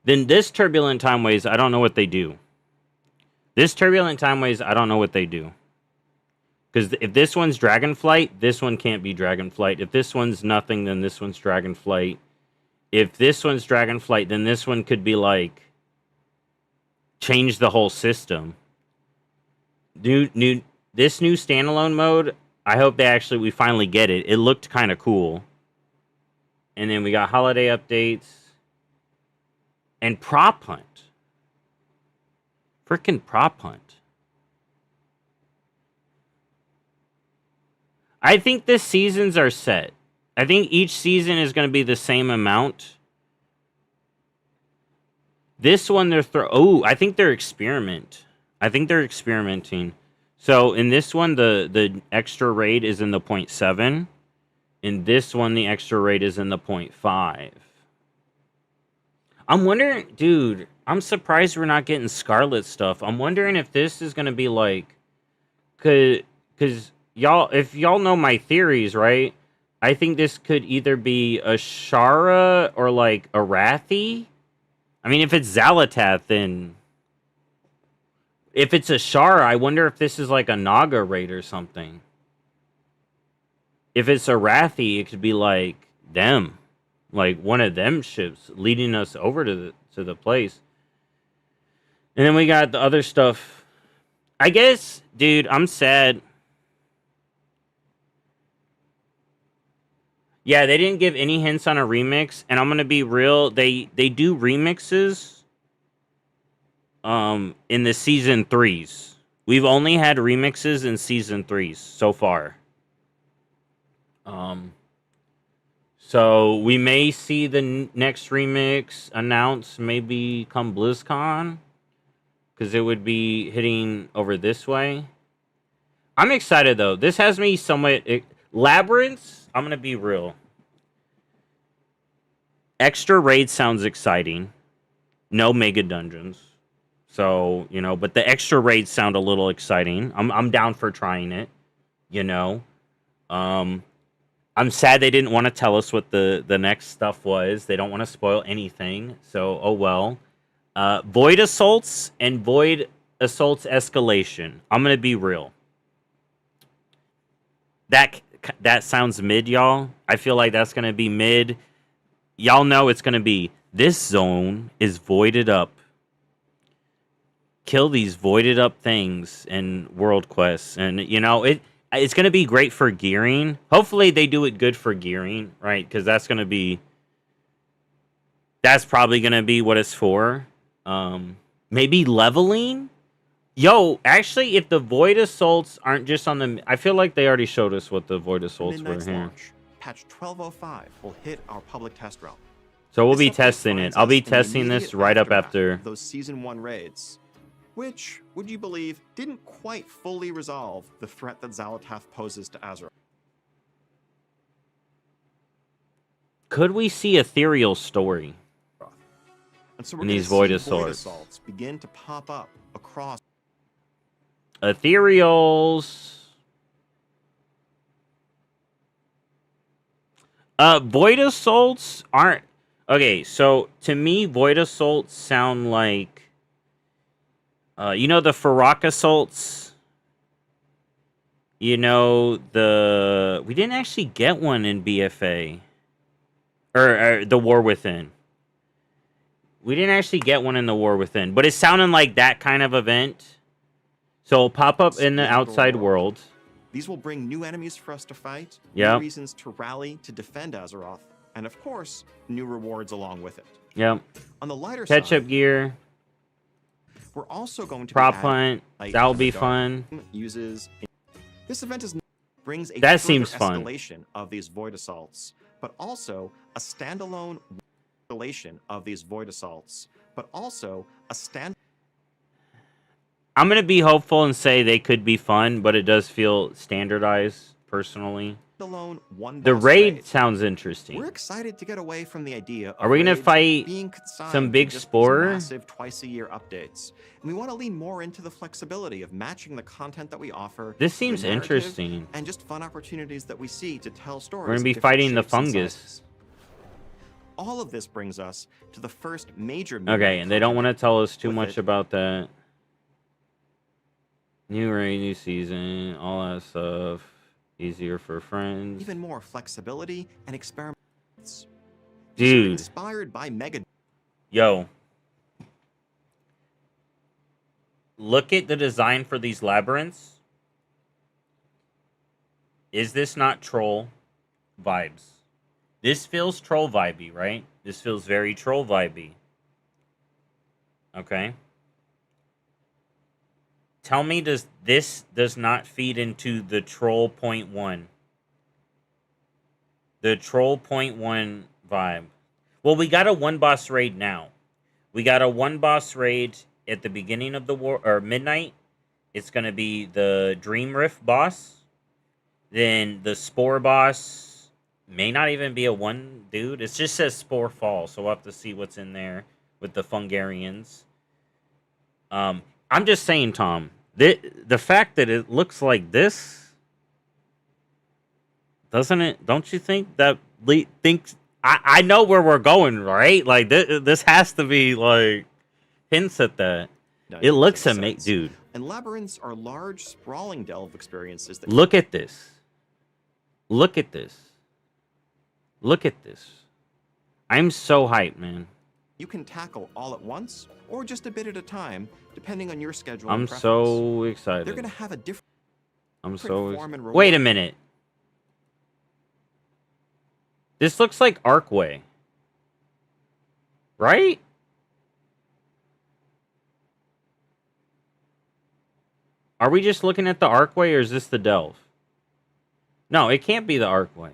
Then this Turbulent Timeways, I don't know what they do. This Turbulent Timeways, I don't know what they do. Because if this one's Dragonflight, this one can't be Dragonflight. If this one's nothing, then this one's Dragonflight. If this one's Dragonflight, then this one could be like change the whole system. This new standalone mode, I hope we finally get it. It looked kind of cool. And then we got holiday updates. And prop hunt. Freaking prop hunt. I think the seasons are set. I think each season is going to be the same amount. This one, I think they're experimenting. So in this one, the extra raid is in the 0.7. In this one, the extra raid is in the 0.5. I'm wondering, dude, I'm surprised we're not getting Scarlet stuff. I'm wondering if this is going to be like, because if y'all know my theories, right? I think this could either be a Shara or like a Arathi. I mean, if it's Xalatath, then if it's a Shara, I wonder if this is like a Naga raid or something. If it's a Arathi, it could be like them, like one of them ships leading us over to the place. And then we got the other stuff. I guess, dude, I'm sad. Yeah, they didn't give any hints on a remix, and I'm gonna be real. They do remixes in the season 3s. We've only had remixes in season 3s so far. So we may see the next remix announced maybe come BlizzCon, because it would be hitting over this way. I'm excited though. This has me somewhat Labyrinths. I'm gonna be real. Extra raid sounds exciting. No mega dungeons. So, but the extra raids sound a little exciting. I'm down for trying it, I'm sad they didn't want to tell us what the next stuff was. They don't want to spoil anything. So, oh well. Void Assaults and Void Assaults Escalation. I'm going to be real. That sounds mid, y'all. I feel like that's going to be mid. Y'all know it's going to be, this zone is voided up. Kill these voided up things in world quests. And, you know, it's going to be great for gearing. Hopefully they do it good for gearing, right? Because that's probably going to be what it's for. Maybe leveling? Yo, actually, if the Void Assaults aren't just on the... I feel like they already showed us what the Void Assaults were Midnight's here. launch, patch 1205 will hit our public test realm. So we'll This be update testing it. finds I'll us be in the testing this immediate right up aftermath after... of those Season 1 raids, which, would you believe, didn't quite fully resolve the threat that Xal'atath poses to Azeroth. Could we see Ethereal story? And so we're And going these to Void see Assaults. Void Assaults begin to pop up across. Ethereals... Void Assaults aren't... Okay, so to me, Void Assaults sound like... you know the Farrak Assaults? You know, we didn't actually get one in BFA. Or the War Within. We didn't actually get one in the War Within. But it's sounding like that kind of event. So it'll pop up in the outside world. These will bring new enemies for us to fight, Yep. new reasons to rally to defend Azeroth, and of course, new rewards along with it. Yep. On the lighter Catch side, up gear. we're also going to Prop be hunt. Light That'll in be the Dark. fun. Uses this event brings a That further seems fun. escalation of these Void Assaults, but also a standalone escalation of these Void Assaults, but also a I'm going to be hopeful and say they could be fun, but it does feel standardized, personally. standalone one. The boss raid sounds interesting. We're excited to get away from the idea of Are we gonna raids fight being consigned some to big just these spore? massive twice-a-year updates, and we want to lean more into the flexibility of matching the content that we offer. This to the seems narrative interesting. and just fun opportunities that we see to tell stories. We're going to in be different fighting the shapes and fungus. sizes. All of this brings us to the first major. Okay, and they don't want to tell us too with much it. about that. New raid, new season, all that stuff. Easier for friends. Even more flexibility and experiments. Dude. Inspired by Mega. Yo. Look at the design for these labyrinths. Is this not troll vibes? This feels troll vibey, right? This feels very troll vibey. Okay. Tell me, does not feed into the troll point one? The troll point one vibe. Well, we got a one boss raid now. We got a one boss raid at the beginning of the war, or midnight. It's gonna be the Dream Rift boss. Then the Spore boss may not even be a one dude. It just says Spore Fall, so we'll have to see what's in there with the Fungarians. I'm just saying, Tom, the fact that it looks like this, doesn't it? Don't you think that thinks? I know where we're going, right? Like this has to be like hints at that. It looks amazing, dude. And labyrinths are large, sprawling delve experiences that Look at this. Look at this. Look at this. I'm so hyped, man. you can tackle all at once or just a bit at a time, depending on your schedule. I'm and preference. so excited. They're going to have a different. I'm so form and Wait a reward. minute. This looks like Arcway. Right? Are we just looking at the Arcway or is this the Delve? No, it can't be the Arcway.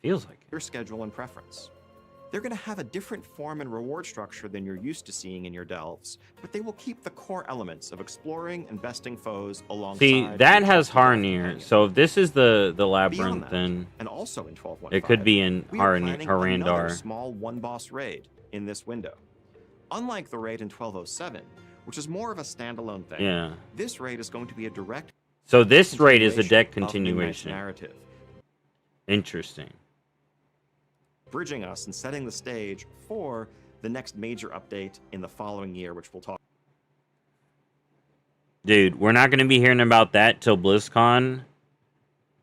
Feels like it. Your schedule and preference. They're going to have a different form and reward structure than you're used to seeing in your delves, but they will keep the core elements of exploring and besting foes alongside. See, that your has trusted delve Harnir. companion. So if this is the Beyond labyrinth, that, then and also in 12.15, it could be in we are planning another Harandar. small one-boss raid in this window. Unlike the raid in 1207, which is more of a standalone thing, Yeah. this raid is going to be a direct So this raid is a deck continuation of Midnight's continuation. narrative. Interesting. bridging us and setting the stage for the next major update in the following year, which we'll talk. Dude, we're not going to be hearing about that till BlizzCon,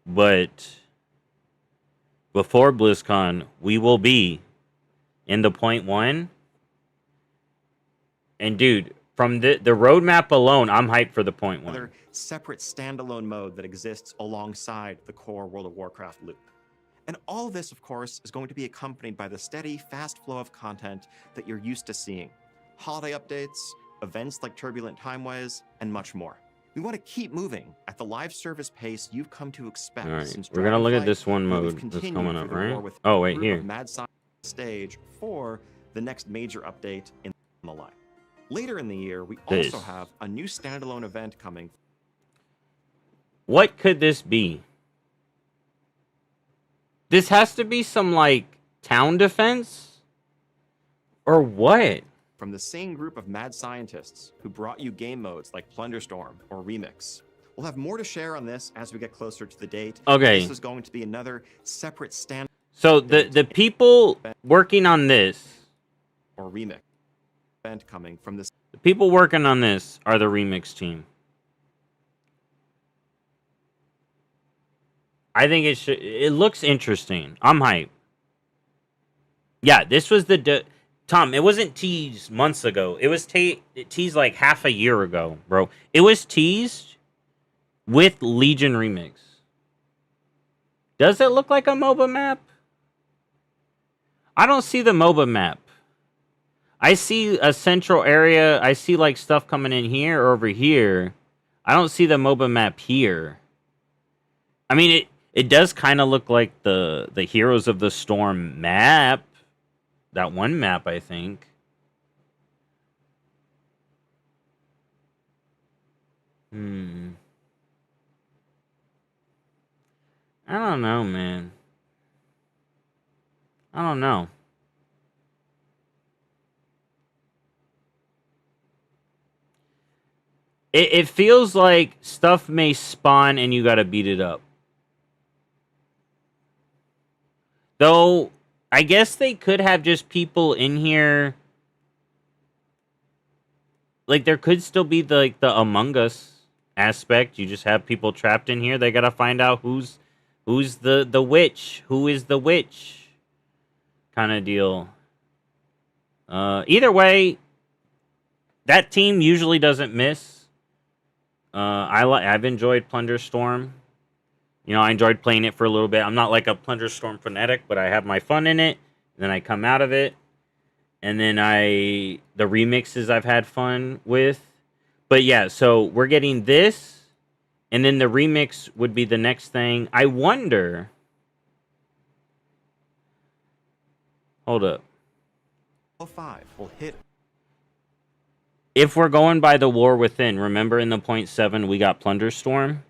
but before BlizzCon, we will be in the point one. And dude, from the roadmap alone, I'm hyped for the point one. Another separate standalone mode that exists alongside the core World of Warcraft loop. And all this, of course, is going to be accompanied by the steady, fast flow of content that you're used to seeing. Holiday updates, events like Turbulent Timeways, and much more. We want to keep moving at the live service pace you've come to expect. All right, since we're gonna look at Dragonflight, this one where we've mode that's continued coming through up, the war right? with Oh, a wait, group here. of Mad Science stage for the next major update in the line. Later in the year, we This. also have a new standalone event coming. What could this be? This has to be some, like, town defense? Or what? From the same group of mad scientists who brought you game modes like Plunderstorm or Remix. We'll have more to share on this as we get closer to the date. Okay. This is going to be another separate stand So the people working on this, or Remix event coming from this. the people working on this are the Remix team. I think it looks interesting. I'm hyped. Yeah, this was Tom, it wasn't teased months ago. It was teased like half a year ago, bro. It was teased with Legion Remix. Does it look like a MOBA map? I don't see the MOBA map. I see a central area. I see like stuff coming in here or over here. I don't see the MOBA map here. I mean, it does kind of look like the Heroes of the Storm map. That one map, I think. I don't know, man. I don't know. It feels like stuff may spawn and you gotta beat it up. Though, I guess they could have just people in here. Like, there could still be the Among Us aspect. You just have people trapped in here. They gotta find out who's the witch. Who is the witch? Kind of deal. Either way, that team usually doesn't miss. I've enjoyed Plunderstorm. You know, I enjoyed playing it for a little bit. I'm not like a Plunderstorm fanatic, but I have my fun in it. And then I come out of it. And then the remixes I've had fun with. But yeah, so we're getting this. And then the remix would be the next thing. I wonder. Hold up. 5 will hit. If we're going by the War Within, remember in the 0.7 we got Plunderstorm?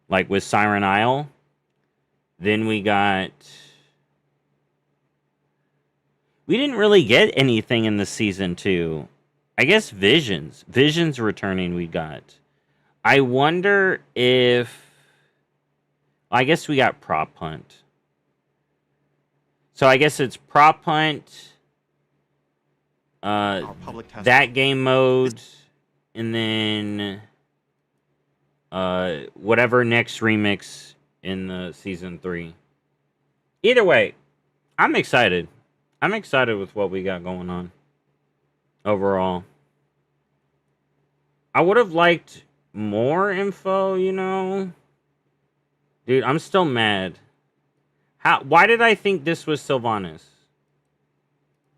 Like with Siren Isle. Then we got... We didn't really get anything in the Season 2. I guess Visions. Visions returning we got. I wonder if... I guess we got Prop Hunt. So I guess it's Prop Hunt... that game mode, and then whatever next remix in the Season 3. Either way, I'm excited. I'm excited with what we got going on overall. I would have liked more info, you know? Dude, I'm still mad. Why did I think this was Sylvanas?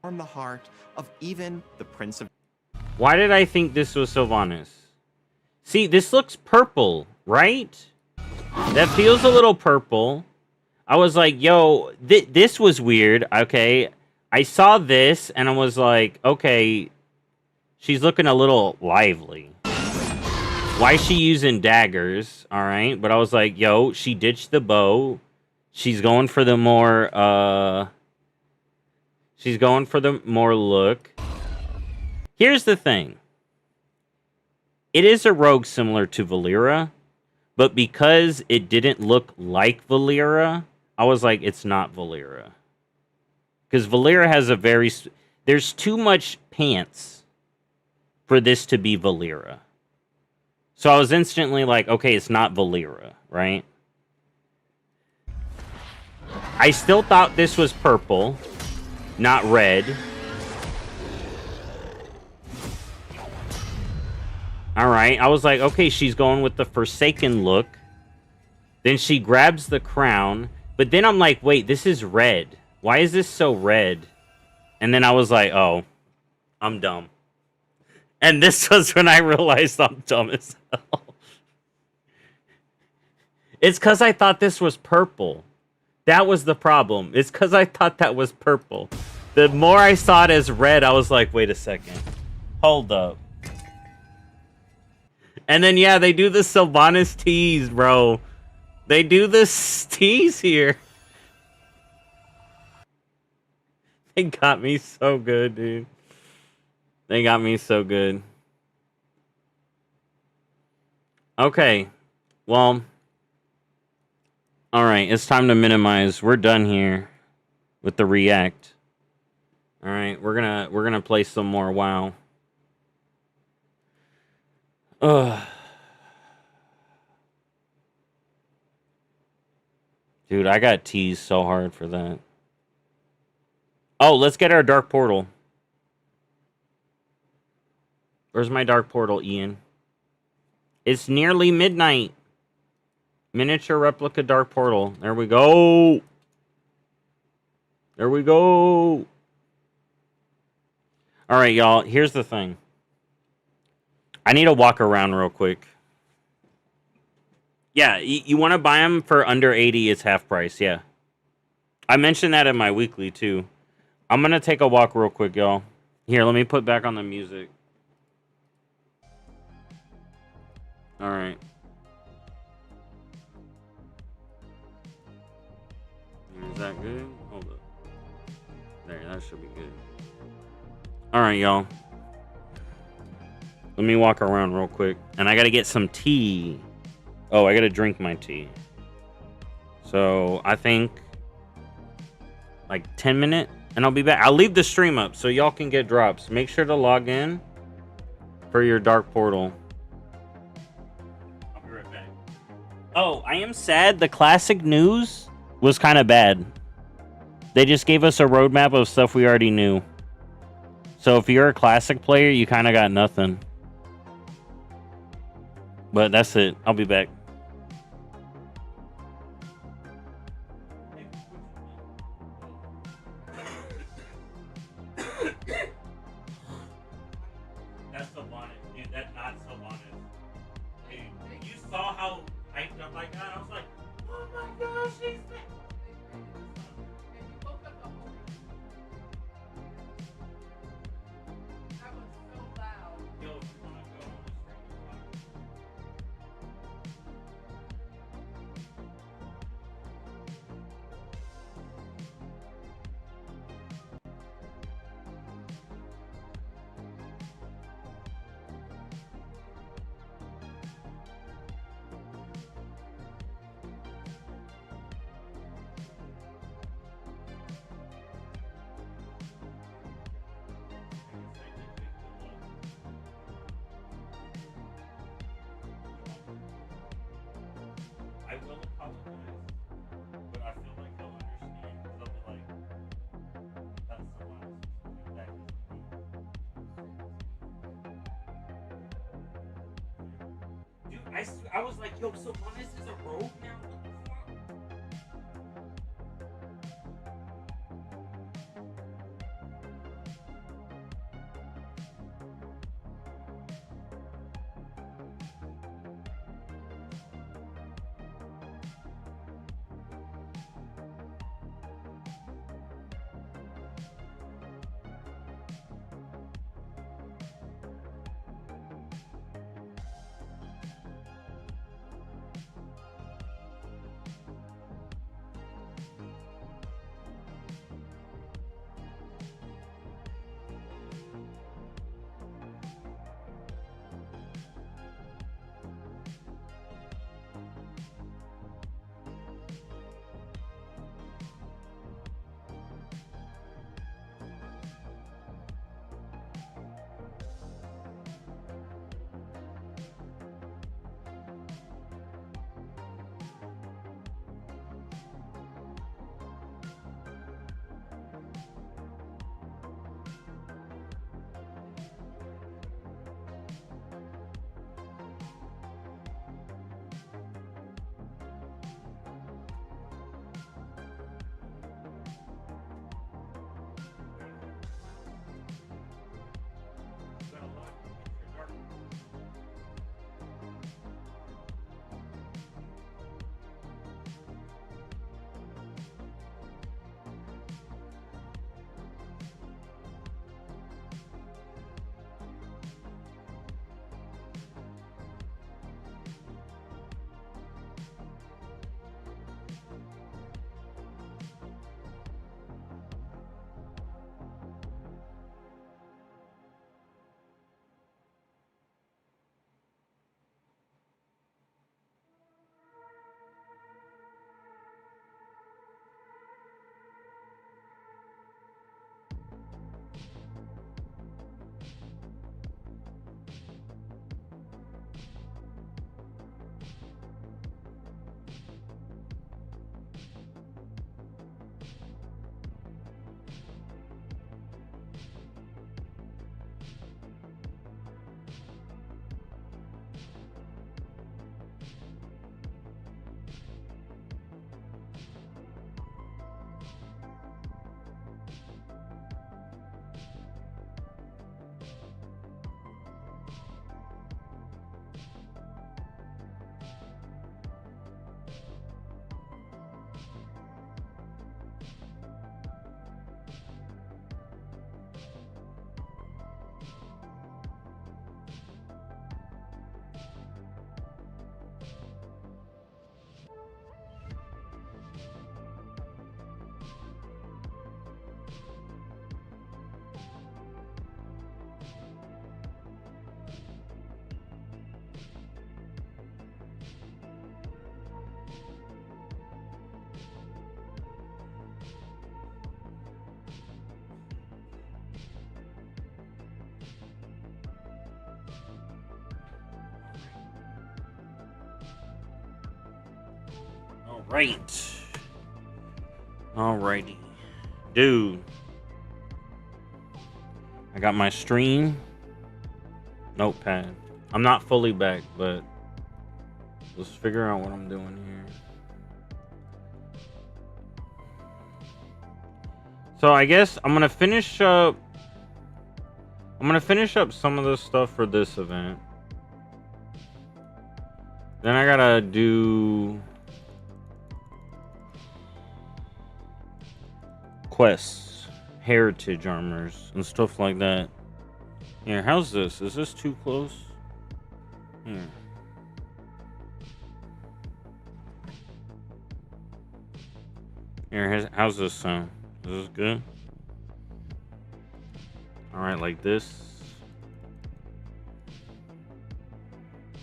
Warm the heart of even the Prince of... Why did I think this was Sylvanas? See, this looks purple, right? That feels a little purple. I was like, yo, this was weird. Okay, I saw this, and I was like, okay, she's looking a little lively. Why is she using daggers? All right, but I was like, yo, she ditched the bow. She's going for the more, she's going for the more look. Here's the thing. It is a rogue similar to Valera, but because it didn't look like Valera, I was like, it's not Valera. Because Valera has a very... There's too much pants for this to be Valera. So I was instantly like, okay, it's not Valera, right? I still thought this was purple, not red. Alright, I was like, okay, she's going with the Forsaken look. Then she grabs the crown. But then I'm like, wait, this is red. Why is this so red? And then I was like, oh, I'm dumb. And this was when I realized I'm dumb as hell. It's because I thought this was purple. That was the problem. It's because I thought that was purple. The more I saw it as red, I was like, wait a second. Hold up. And then, yeah, they do the Sylvanas tease, bro. They do this tease here. They got me so good, dude. They got me so good. Okay. Well. Alright, it's time to minimize. We're done here with the react. Alright, we're gonna play some more WoW. Ugh. Dude, I got teased so hard for that. Oh, let's get our Dark Portal. Where's my Dark Portal, Ian? It's nearly midnight. Miniature replica Dark Portal. There we go. There we go. Alright, y'all. Here's the thing. I need to walk around real quick. Yeah, you want to buy them for under 80, it's half price, yeah. I mentioned that in my weekly, too. I'm going to take a walk real quick, y'all. Here, let me put back on the music. Alright. Is that good? Hold up. There, that should be good. Alright, y'all. Let me walk around real quick. And I got to get some tea. Oh, I got to drink my tea. So, I think like 10 minutes and I'll be back. I'll leave the stream up so y'all can get drops. Make sure to log in for your Dark Portal. I'll be right back. Oh, I am sad. The classic news was kind of bad. They just gave us a roadmap of stuff we already knew. So if you're a classic player, you kind of got nothing. But that's it. I'll be back. That's Sylvanas. Dude, that's not Sylvanas. Dude, you saw how hyped up I got? I was like, oh my gosh, she's back. Yo, if you wanna go on the stream, I will apologize, but I feel like they'll understand because they'll be like, that's the one. That is me. Dude, I was like, yo, Sylvanas is a rogue now? What the fuck? All right. Alrighty. Dude. I got my stream notepad. I'm not fully back, but let's figure out what I'm doing here. So I guess I'm gonna finish up some of the stuff for this event. Then I gotta do quests, heritage armors, and stuff like that. Here, how's this? Is this too close? Here. Here, how's this sound? Is this good? Alright, like this.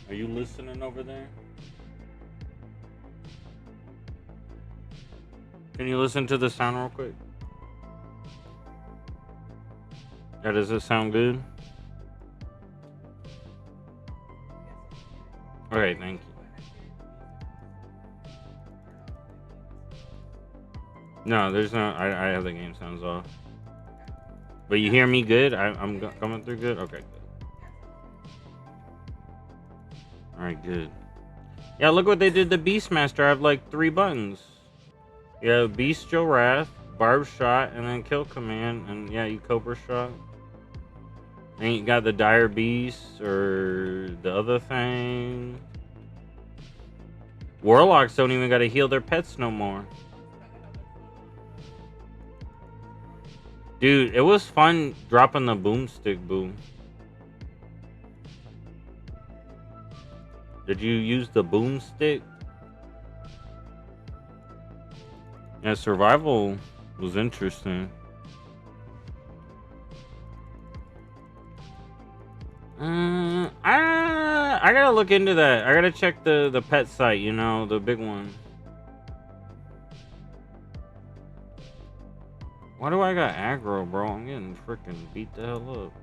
Are you listening over there? Can you listen to the sound real quick? Yeah, does it sound good? Okay, thank you. No, there's no. I have the game sounds off. But you hear me good? I'm coming through good? Okay, good. Alright, good. Yeah, look what they did to Beastmaster. I have like 3 buttons. Yeah, Bestial Wrath, Barb Shot, and then Kill Command. And yeah, you Cobra Shot. And you got the Dire Beast or the other thing. Warlocks don't even gotta heal their pets no more. Dude, it was fun dropping the boomstick boom. Did you use the boomstick? Yeah, survival was interesting. I gotta look into that. I gotta check the pet site, you know, the big one. Why do I got aggro, bro? I'm getting freaking beat the hell up.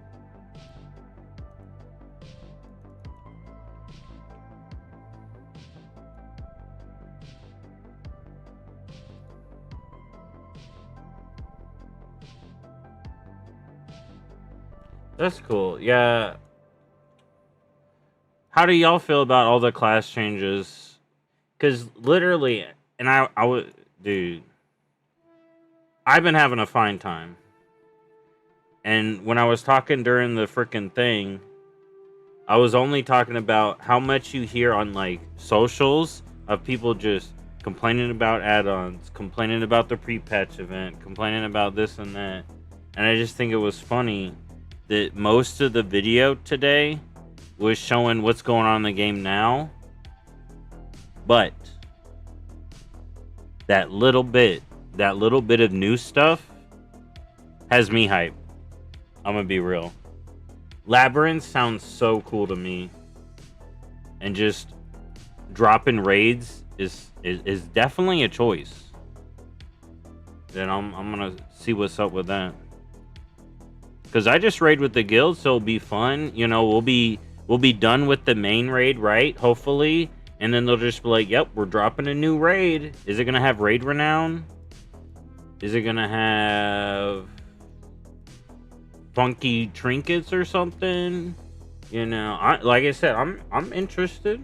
That's cool. Yeah. How do y'all feel about all the class changes? Because literally, and I would, dude, I've been having a fine time. And when I was talking during the freaking thing, I was only talking about how much you hear on like socials of people just complaining about add-ons, complaining about the pre-patch event, complaining about this and that. And I just think it was funny that most of the video today was showing what's going on in the game now. But that little bit of new stuff has me hyped. I'm gonna be real. Labyrinth sounds so cool to me. And just dropping raids is definitely a choice. Then I'm gonna see what's up with that. Cause I just raid with the guild, so it'll be fun. You know, we'll be done with the main raid, right? Hopefully. And then they'll just be like, yep, we're dropping a new raid. Is it gonna have raid renown? Is it gonna have funky trinkets or something? You know, like I said, I'm interested.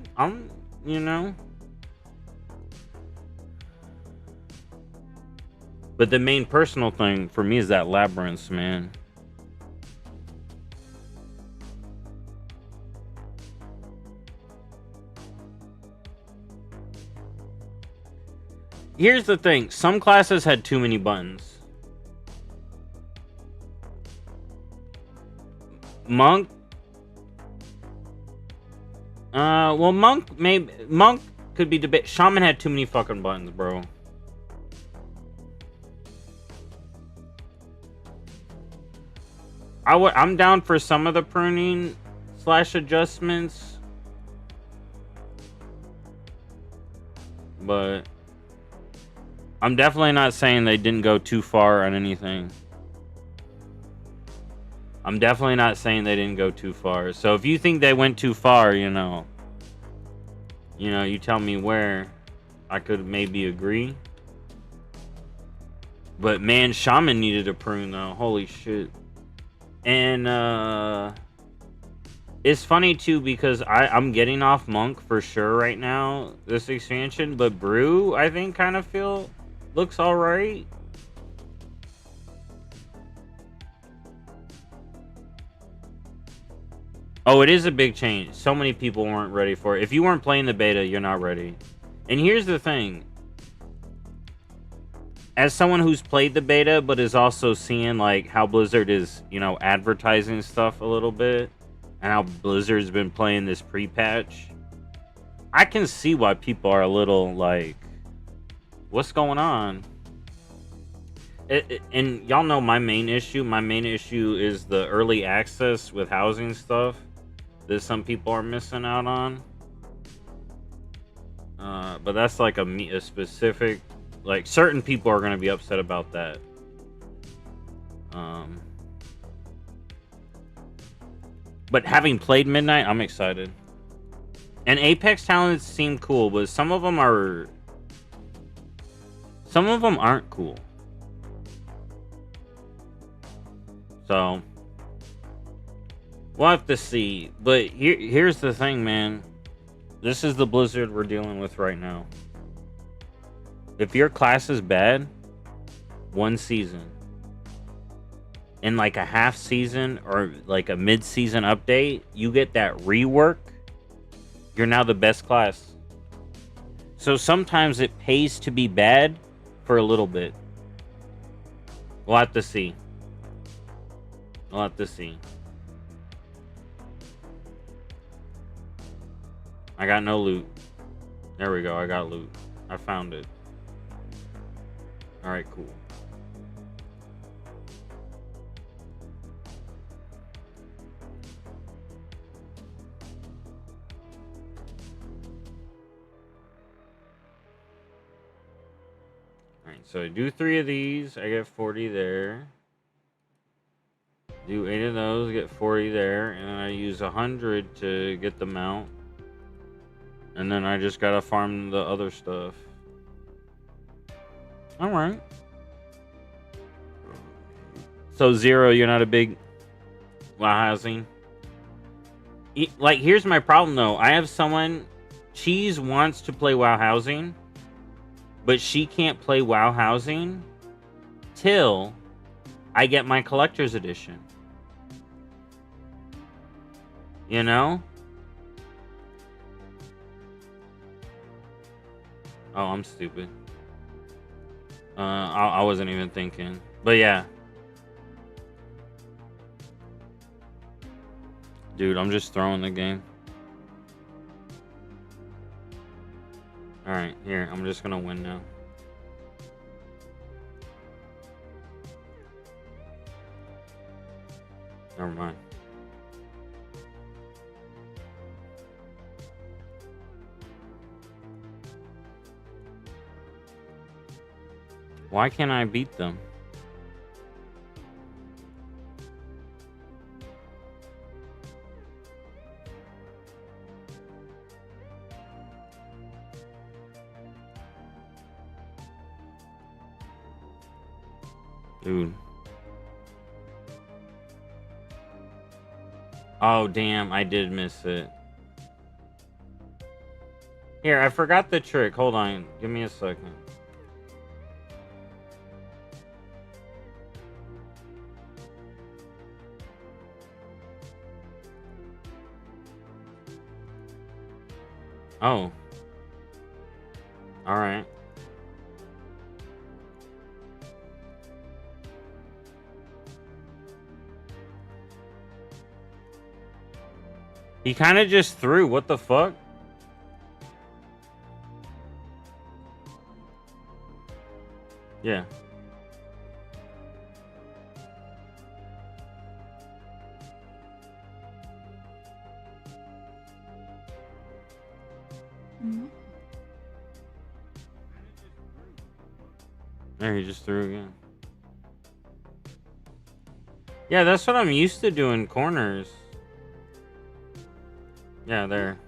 You know. But the main personal thing for me is that labyrinth, man. Here's the thing. Some classes had too many buttons. Monk. Well, Monk could be debate. Shaman had too many fucking buttons, bro. I'm down for some of the pruning / adjustments, but I'm definitely not saying they didn't go too far on anything. I'm definitely not saying they didn't go too far. So if you think they went too far, you know, you tell me where. I could maybe agree. But man, Shaman needed a prune though. Holy shit. And it's funny too because I'm getting off Monk for sure right now, this expansion, but Brew I think kind of looks alright. Oh, it is a big change. So many people weren't ready for it. If you weren't playing the beta, you're not ready. And here's the thing. As someone who's played the beta, but is also seeing like how Blizzard is, you know, advertising stuff a little bit, and how Blizzard's been playing this pre-patch, I can see why people are a little like, what's going on? And y'all know my main issue. My main issue is the early access with housing stuff that some people are missing out on. But that's like a specific, like certain people are going to be upset about that. But having played Midnight, I'm excited. And Apex talents seem cool, but some of them aren't cool. So we'll have to see. But here's the thing, man. This is the Blizzard we're dealing with right now. If your class is bad, one season, in like a half season or like a mid-season update, you get that rework, you're now the best class. So sometimes it pays to be bad for a little bit. We'll have to see. We'll have to see. I got no loot. There we go. I got loot. I found it. Alright, cool. Alright, so I do 3 of these. I get 40 there. Do 8 of those, get 40 there. And then I use 100 to get the mount. And then I just gotta farm the other stuff. Alright. So 0, you're not a big WoW housing. Like, here's my problem though. I have someone, Cheese wants to play WoW housing, but she can't play WoW housing till I get my collector's edition. You know? Oh, I'm stupid. I wasn't even thinking. But yeah. Dude, I'm just throwing the game. Alright, here. I'm just gonna win now. Never mind. Why can't I beat them? Dude. Oh, damn. I did miss it. Here, I forgot the trick. Hold on. Give me a second. Oh. Alright. He kind of just threw. What the fuck? Yeah. There, he just threw again. Yeah, that's what I'm used to doing, corners. Yeah, there.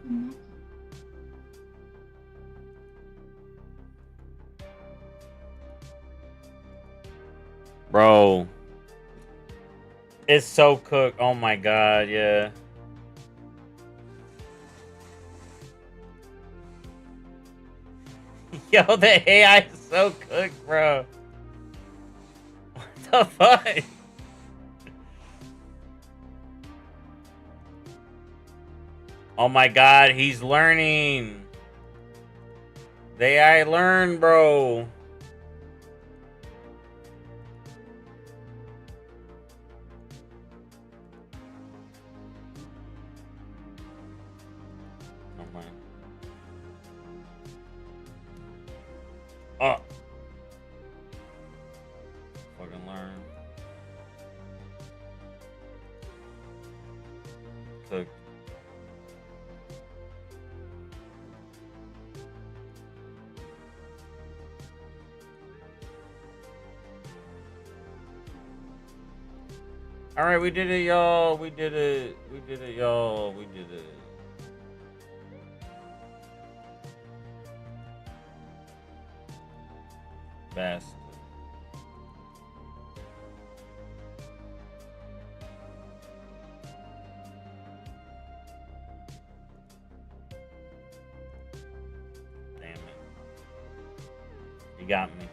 Bro. It's so cooked. Oh my god, yeah. Yo, the AI is so cooked, bro. What the fuck? Oh my god, he's learning. The AI learn, bro. Oh my. Oh. Fucking learn. Cooked. All right, we did it, y'all. We did it. We did it, y'all. We did it. Best. Damn it. You got me.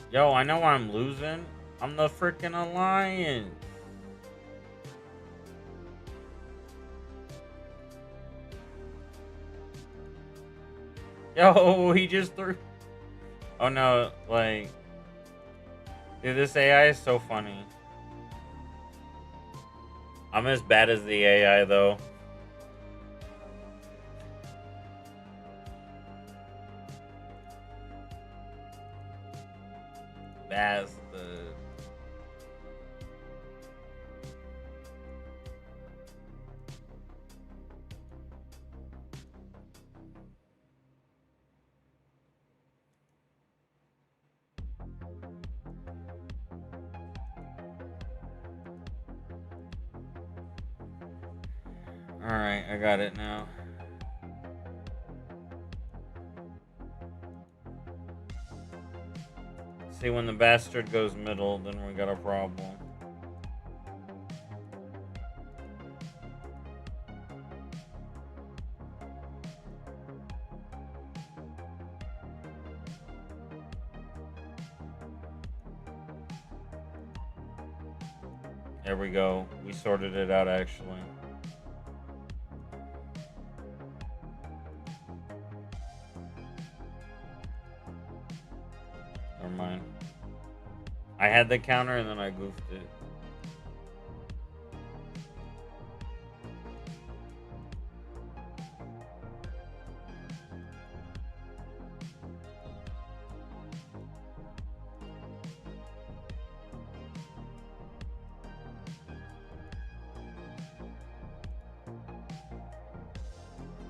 Yo, I know I'm losing. I'm the freaking alliance. Yo, he just threw. Oh no, like. Dude, this AI is so funny. I'm as bad as the AI though. Bastard. Alright, I got it now. See, when the bastard goes middle, then we got a problem. There we go. We sorted it out, actually. Never mind. I had the counter and then I goofed it.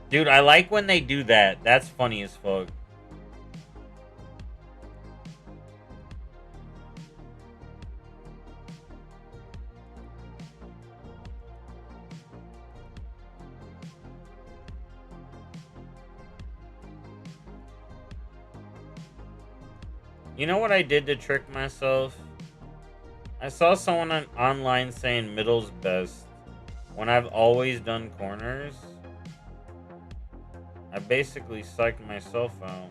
Dude, I like when they do that. That's funny as fuck. You know what I did to trick myself? I saw someone online saying middle's best when I've always done corners. I basically psyched myself out.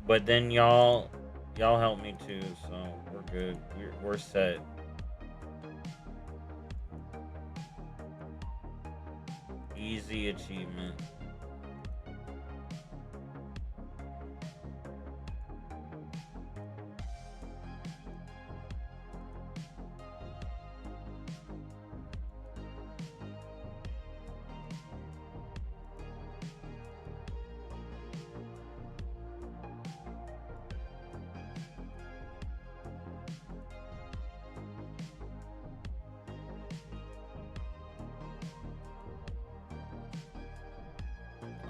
But then y'all helped me too, so we're good. We're set. Easy achievement.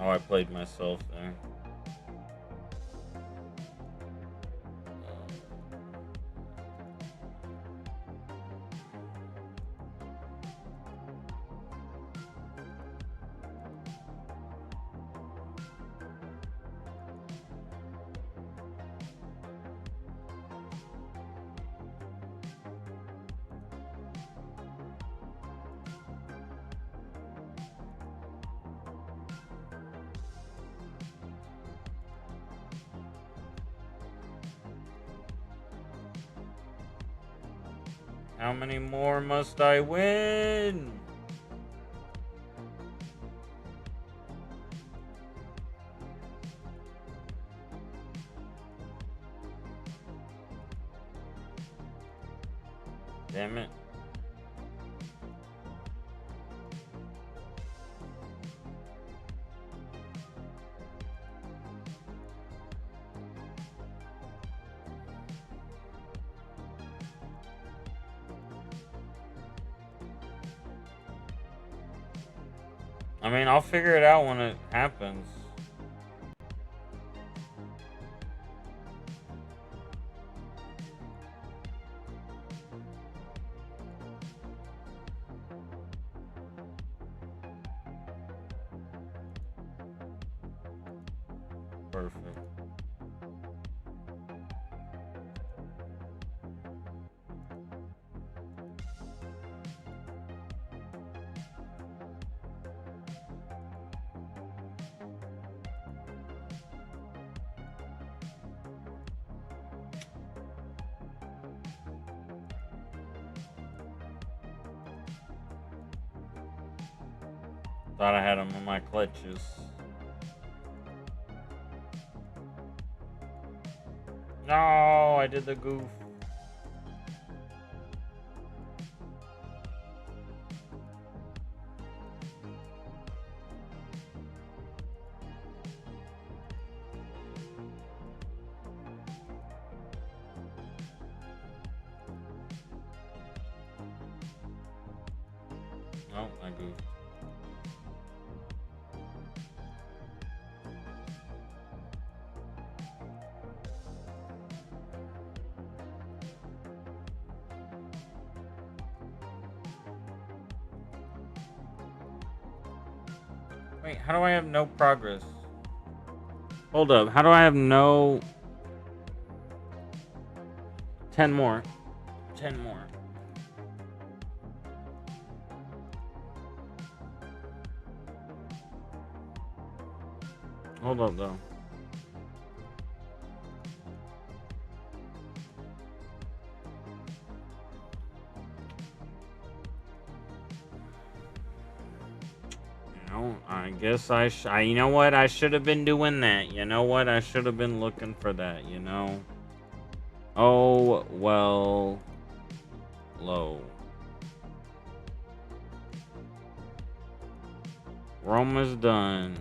Oh, I played myself there. How many more must I win? Damn it. I mean, I'll figure it out when it happens. Perfect. Thought I had them in my clutches. No, I did the goof. No, I goofed. Wait, how do I have no progress? Hold up, how do I have no... 10 more. 10 more. Hold up, though. I guess you know what? I should have been doing that. You know what? I should have been looking for that, you know? Oh, well, low. We're almost done.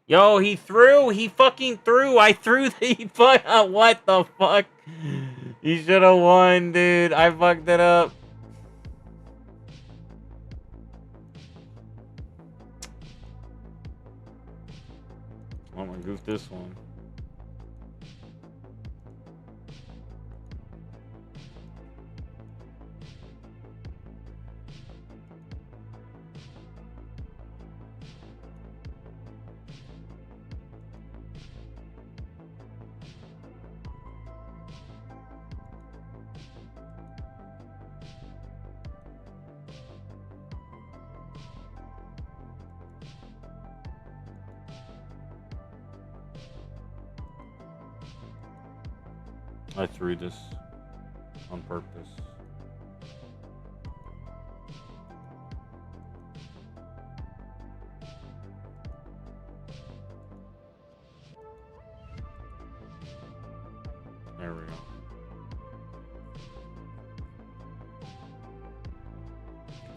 Yo, he threw. He fucking threw. I threw the... What the fuck? He should have won, dude. I fucked it up. I'm gonna goof this one. I threw this on purpose. There we go.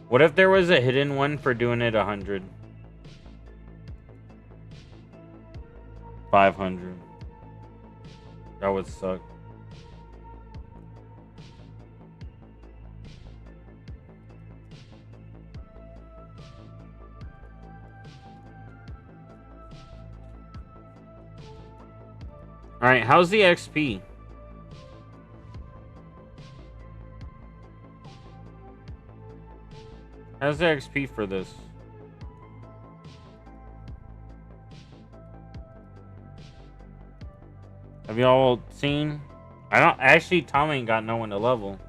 What if there was a hidden one for doing it 100? 500. That would suck. Alright, how's the XP? How's the XP for this? Have y'all seen? I don't actually. Tom ain't got no one to level.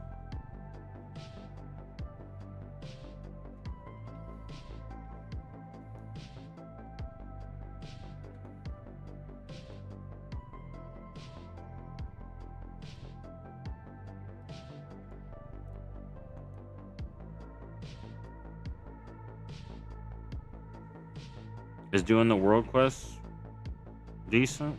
Is doing the world quest decent?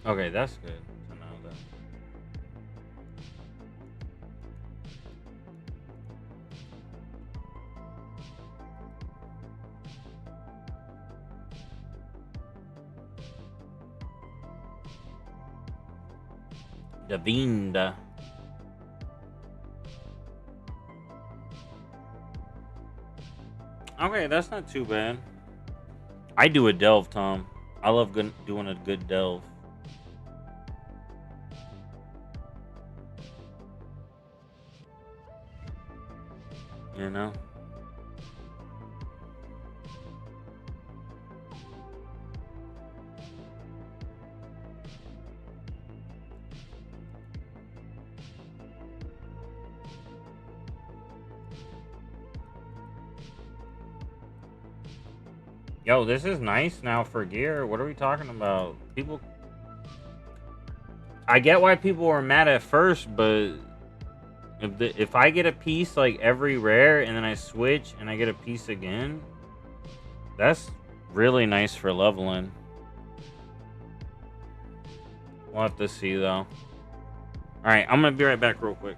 Okay, that's good to know that. Davinda. Okay, that's not too bad. I do a delve, Tom. I love doing a good delve. You know? Yo, this is nice now for gear. What are we talking about? People... I get why people were mad at first, but... If I get a piece like every rare and then I switch and I get a piece again, that's really nice for leveling. We'll have to see though. Alright, I'm gonna be right back real quick.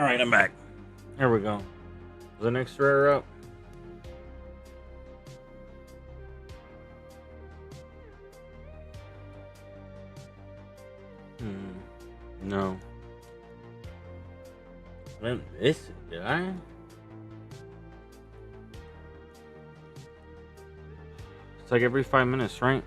All right, I'm back. Here we go. The next rare up. No. I didn't miss it, did I? It's like every 5 minutes, right?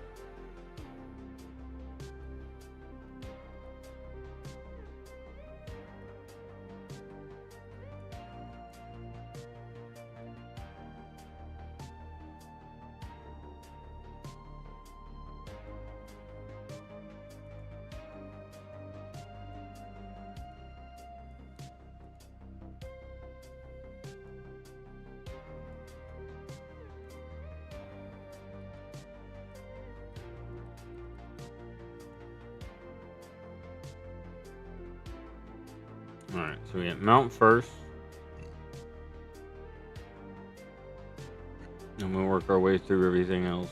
Alright, so we get mount first. And we'll work our way through everything else.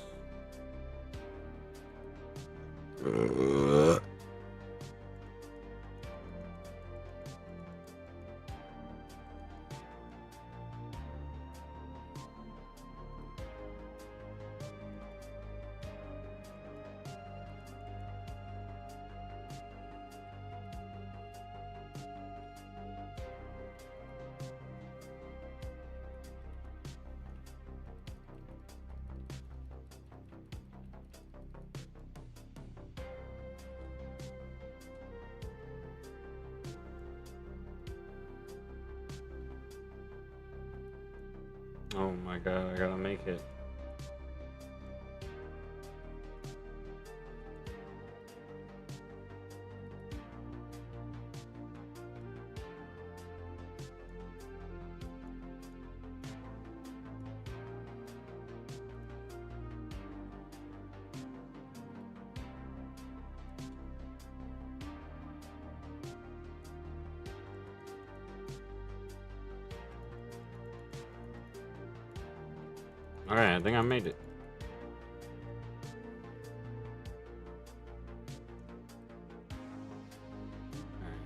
Oh my god, I gotta make it. Alright, I think I made it. Alright.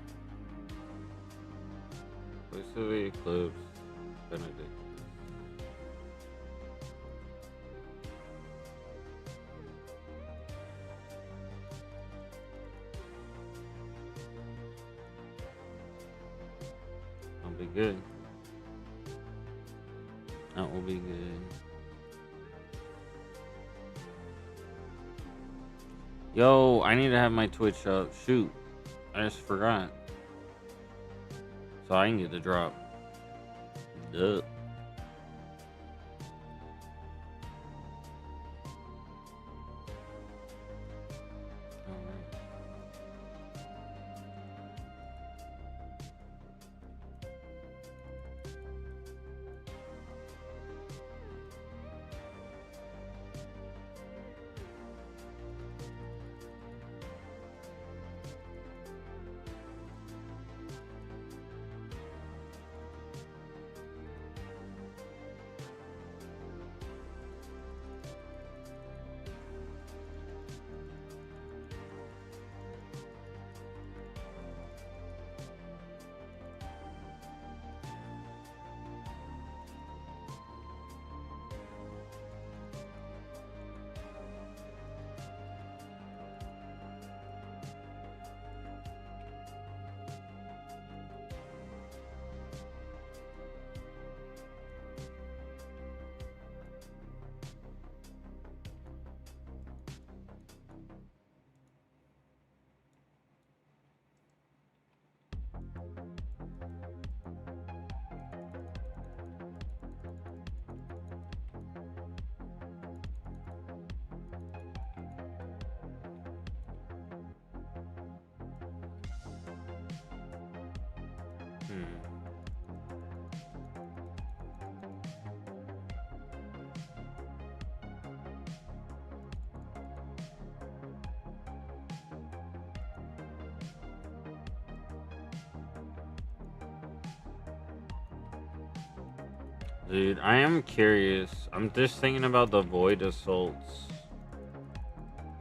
Place of the eclipse, Benedict. I'll be good. That will be good. Yo, I need to have my Twitch up. Shoot. I just forgot. So I can get the drop. Duh. Dude, I am curious. I'm just thinking about the Void Assaults.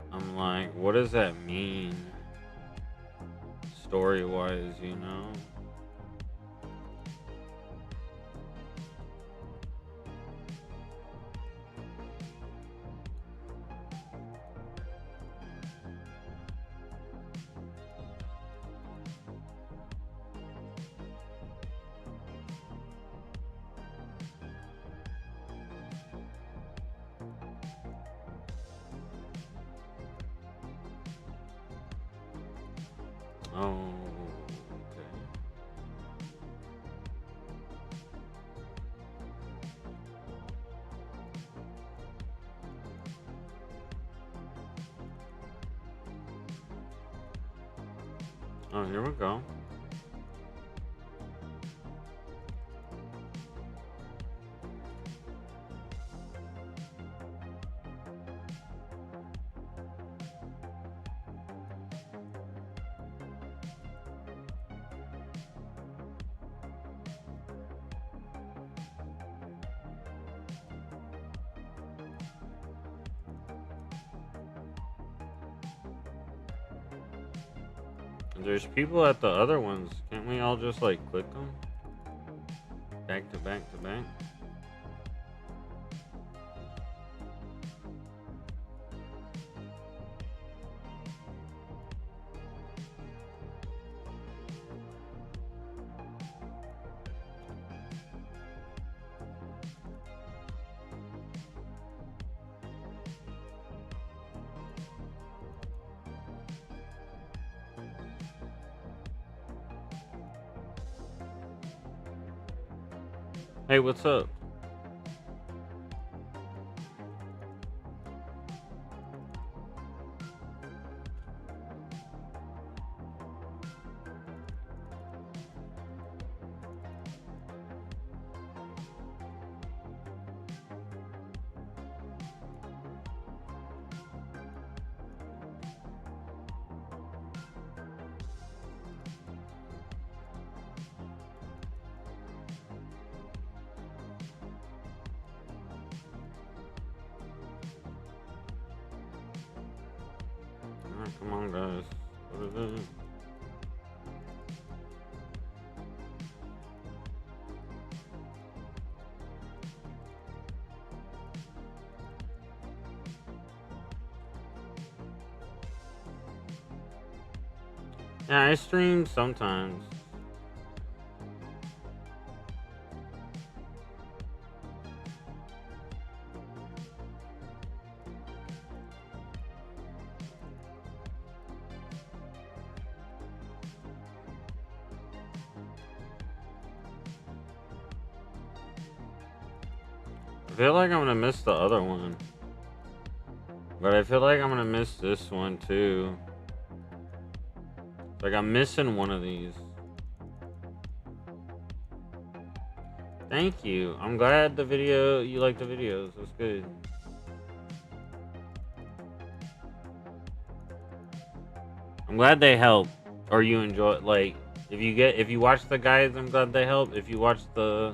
I'm like, what does that mean? Story-wise, you know? Oh, okay. Oh, here we go. There's people at the other ones. Can't we all just like click them? Back to back to back. Hey, what's up? Alright, come on, guys. What is it? Yeah, I stream sometimes. I feel like I'm gonna miss the other one. But I feel like I'm gonna miss this one too. Like I'm missing one of these. Thank you. I'm glad the video, you like the videos. That's good. I'm glad they help. Or you enjoy it. Like, if you watch the guys, I'm glad they help. If you watch the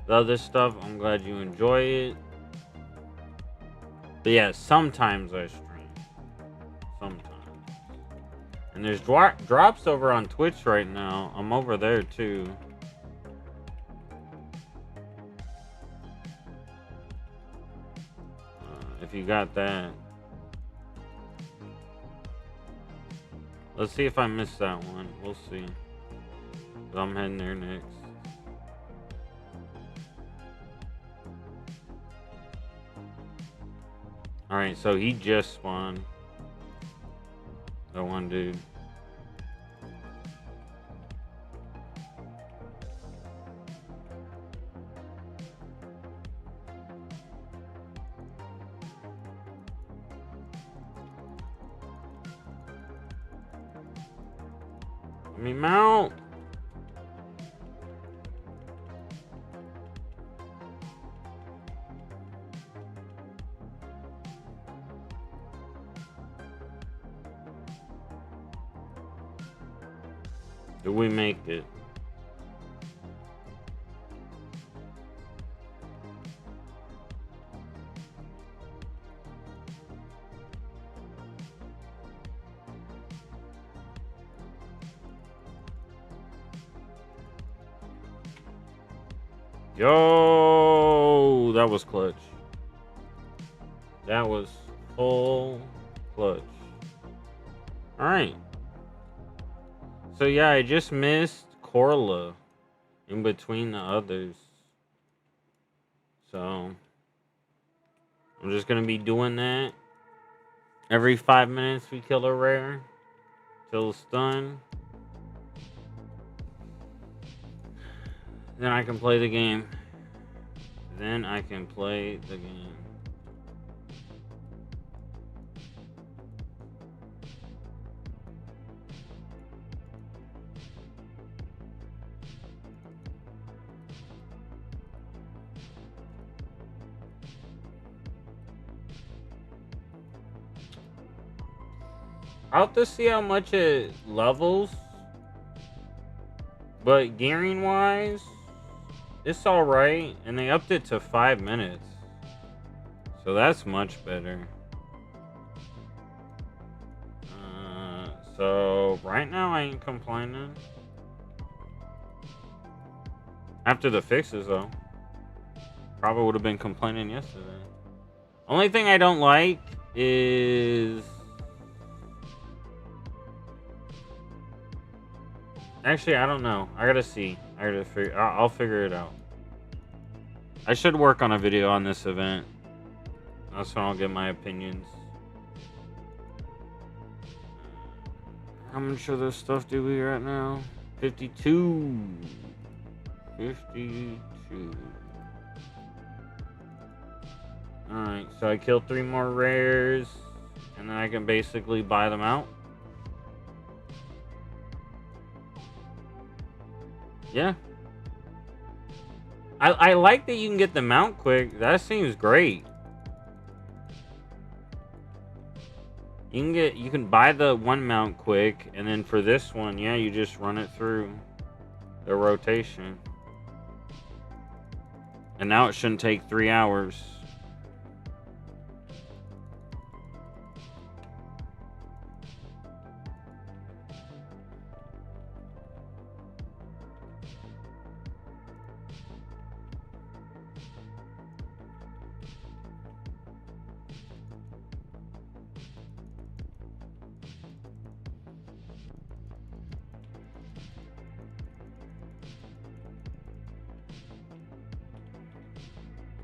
other stuff, I'm glad you enjoy it. But yeah, sometimes I stream. Sometimes. And there's drops over on Twitch right now. I'm over there too. If you got that. Let's see if I missed that one. We'll see. I'm heading there next. Alright, so he just spawned. That one dude. Let me mount. Did we make it? Yo, that was clutch. That was full clutch. All right. So yeah, I just missed Corla in between the others. So I'm just gonna be doing that. Every 5 minutes we kill a rare. till it's done. Then I can play the game. Then I can play the game. I'll have to see how much it levels. But gearing wise, it's alright. And they upped it to 5 minutes. So that's much better. So right now I ain't complaining. After the fixes though. Probably would have been complaining yesterday. Only thing I don't like is... Actually, I don't know. I gotta see. I gotta figure. I'll figure it out. I should work on a video on this event. That's when I'll get my opinions. How much of this stuff do we right now? 52. 52. Alright, so I killed 3 more rares. And then I can basically buy them out. Yeah. I like that you can get the mount quick. That seems great. You can buy the one mount quick, and then for this one, yeah, you just run it through the rotation. And now it shouldn't take 3 hours.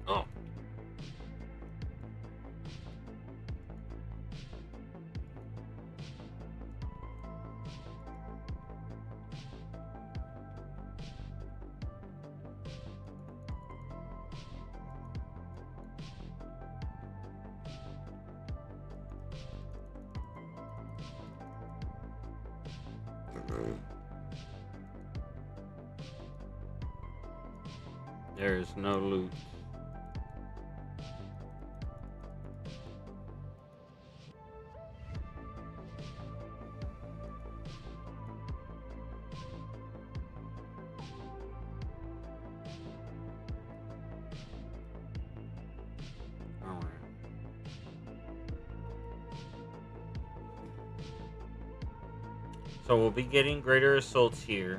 Oh. There is no loot. So we'll be getting greater assaults here.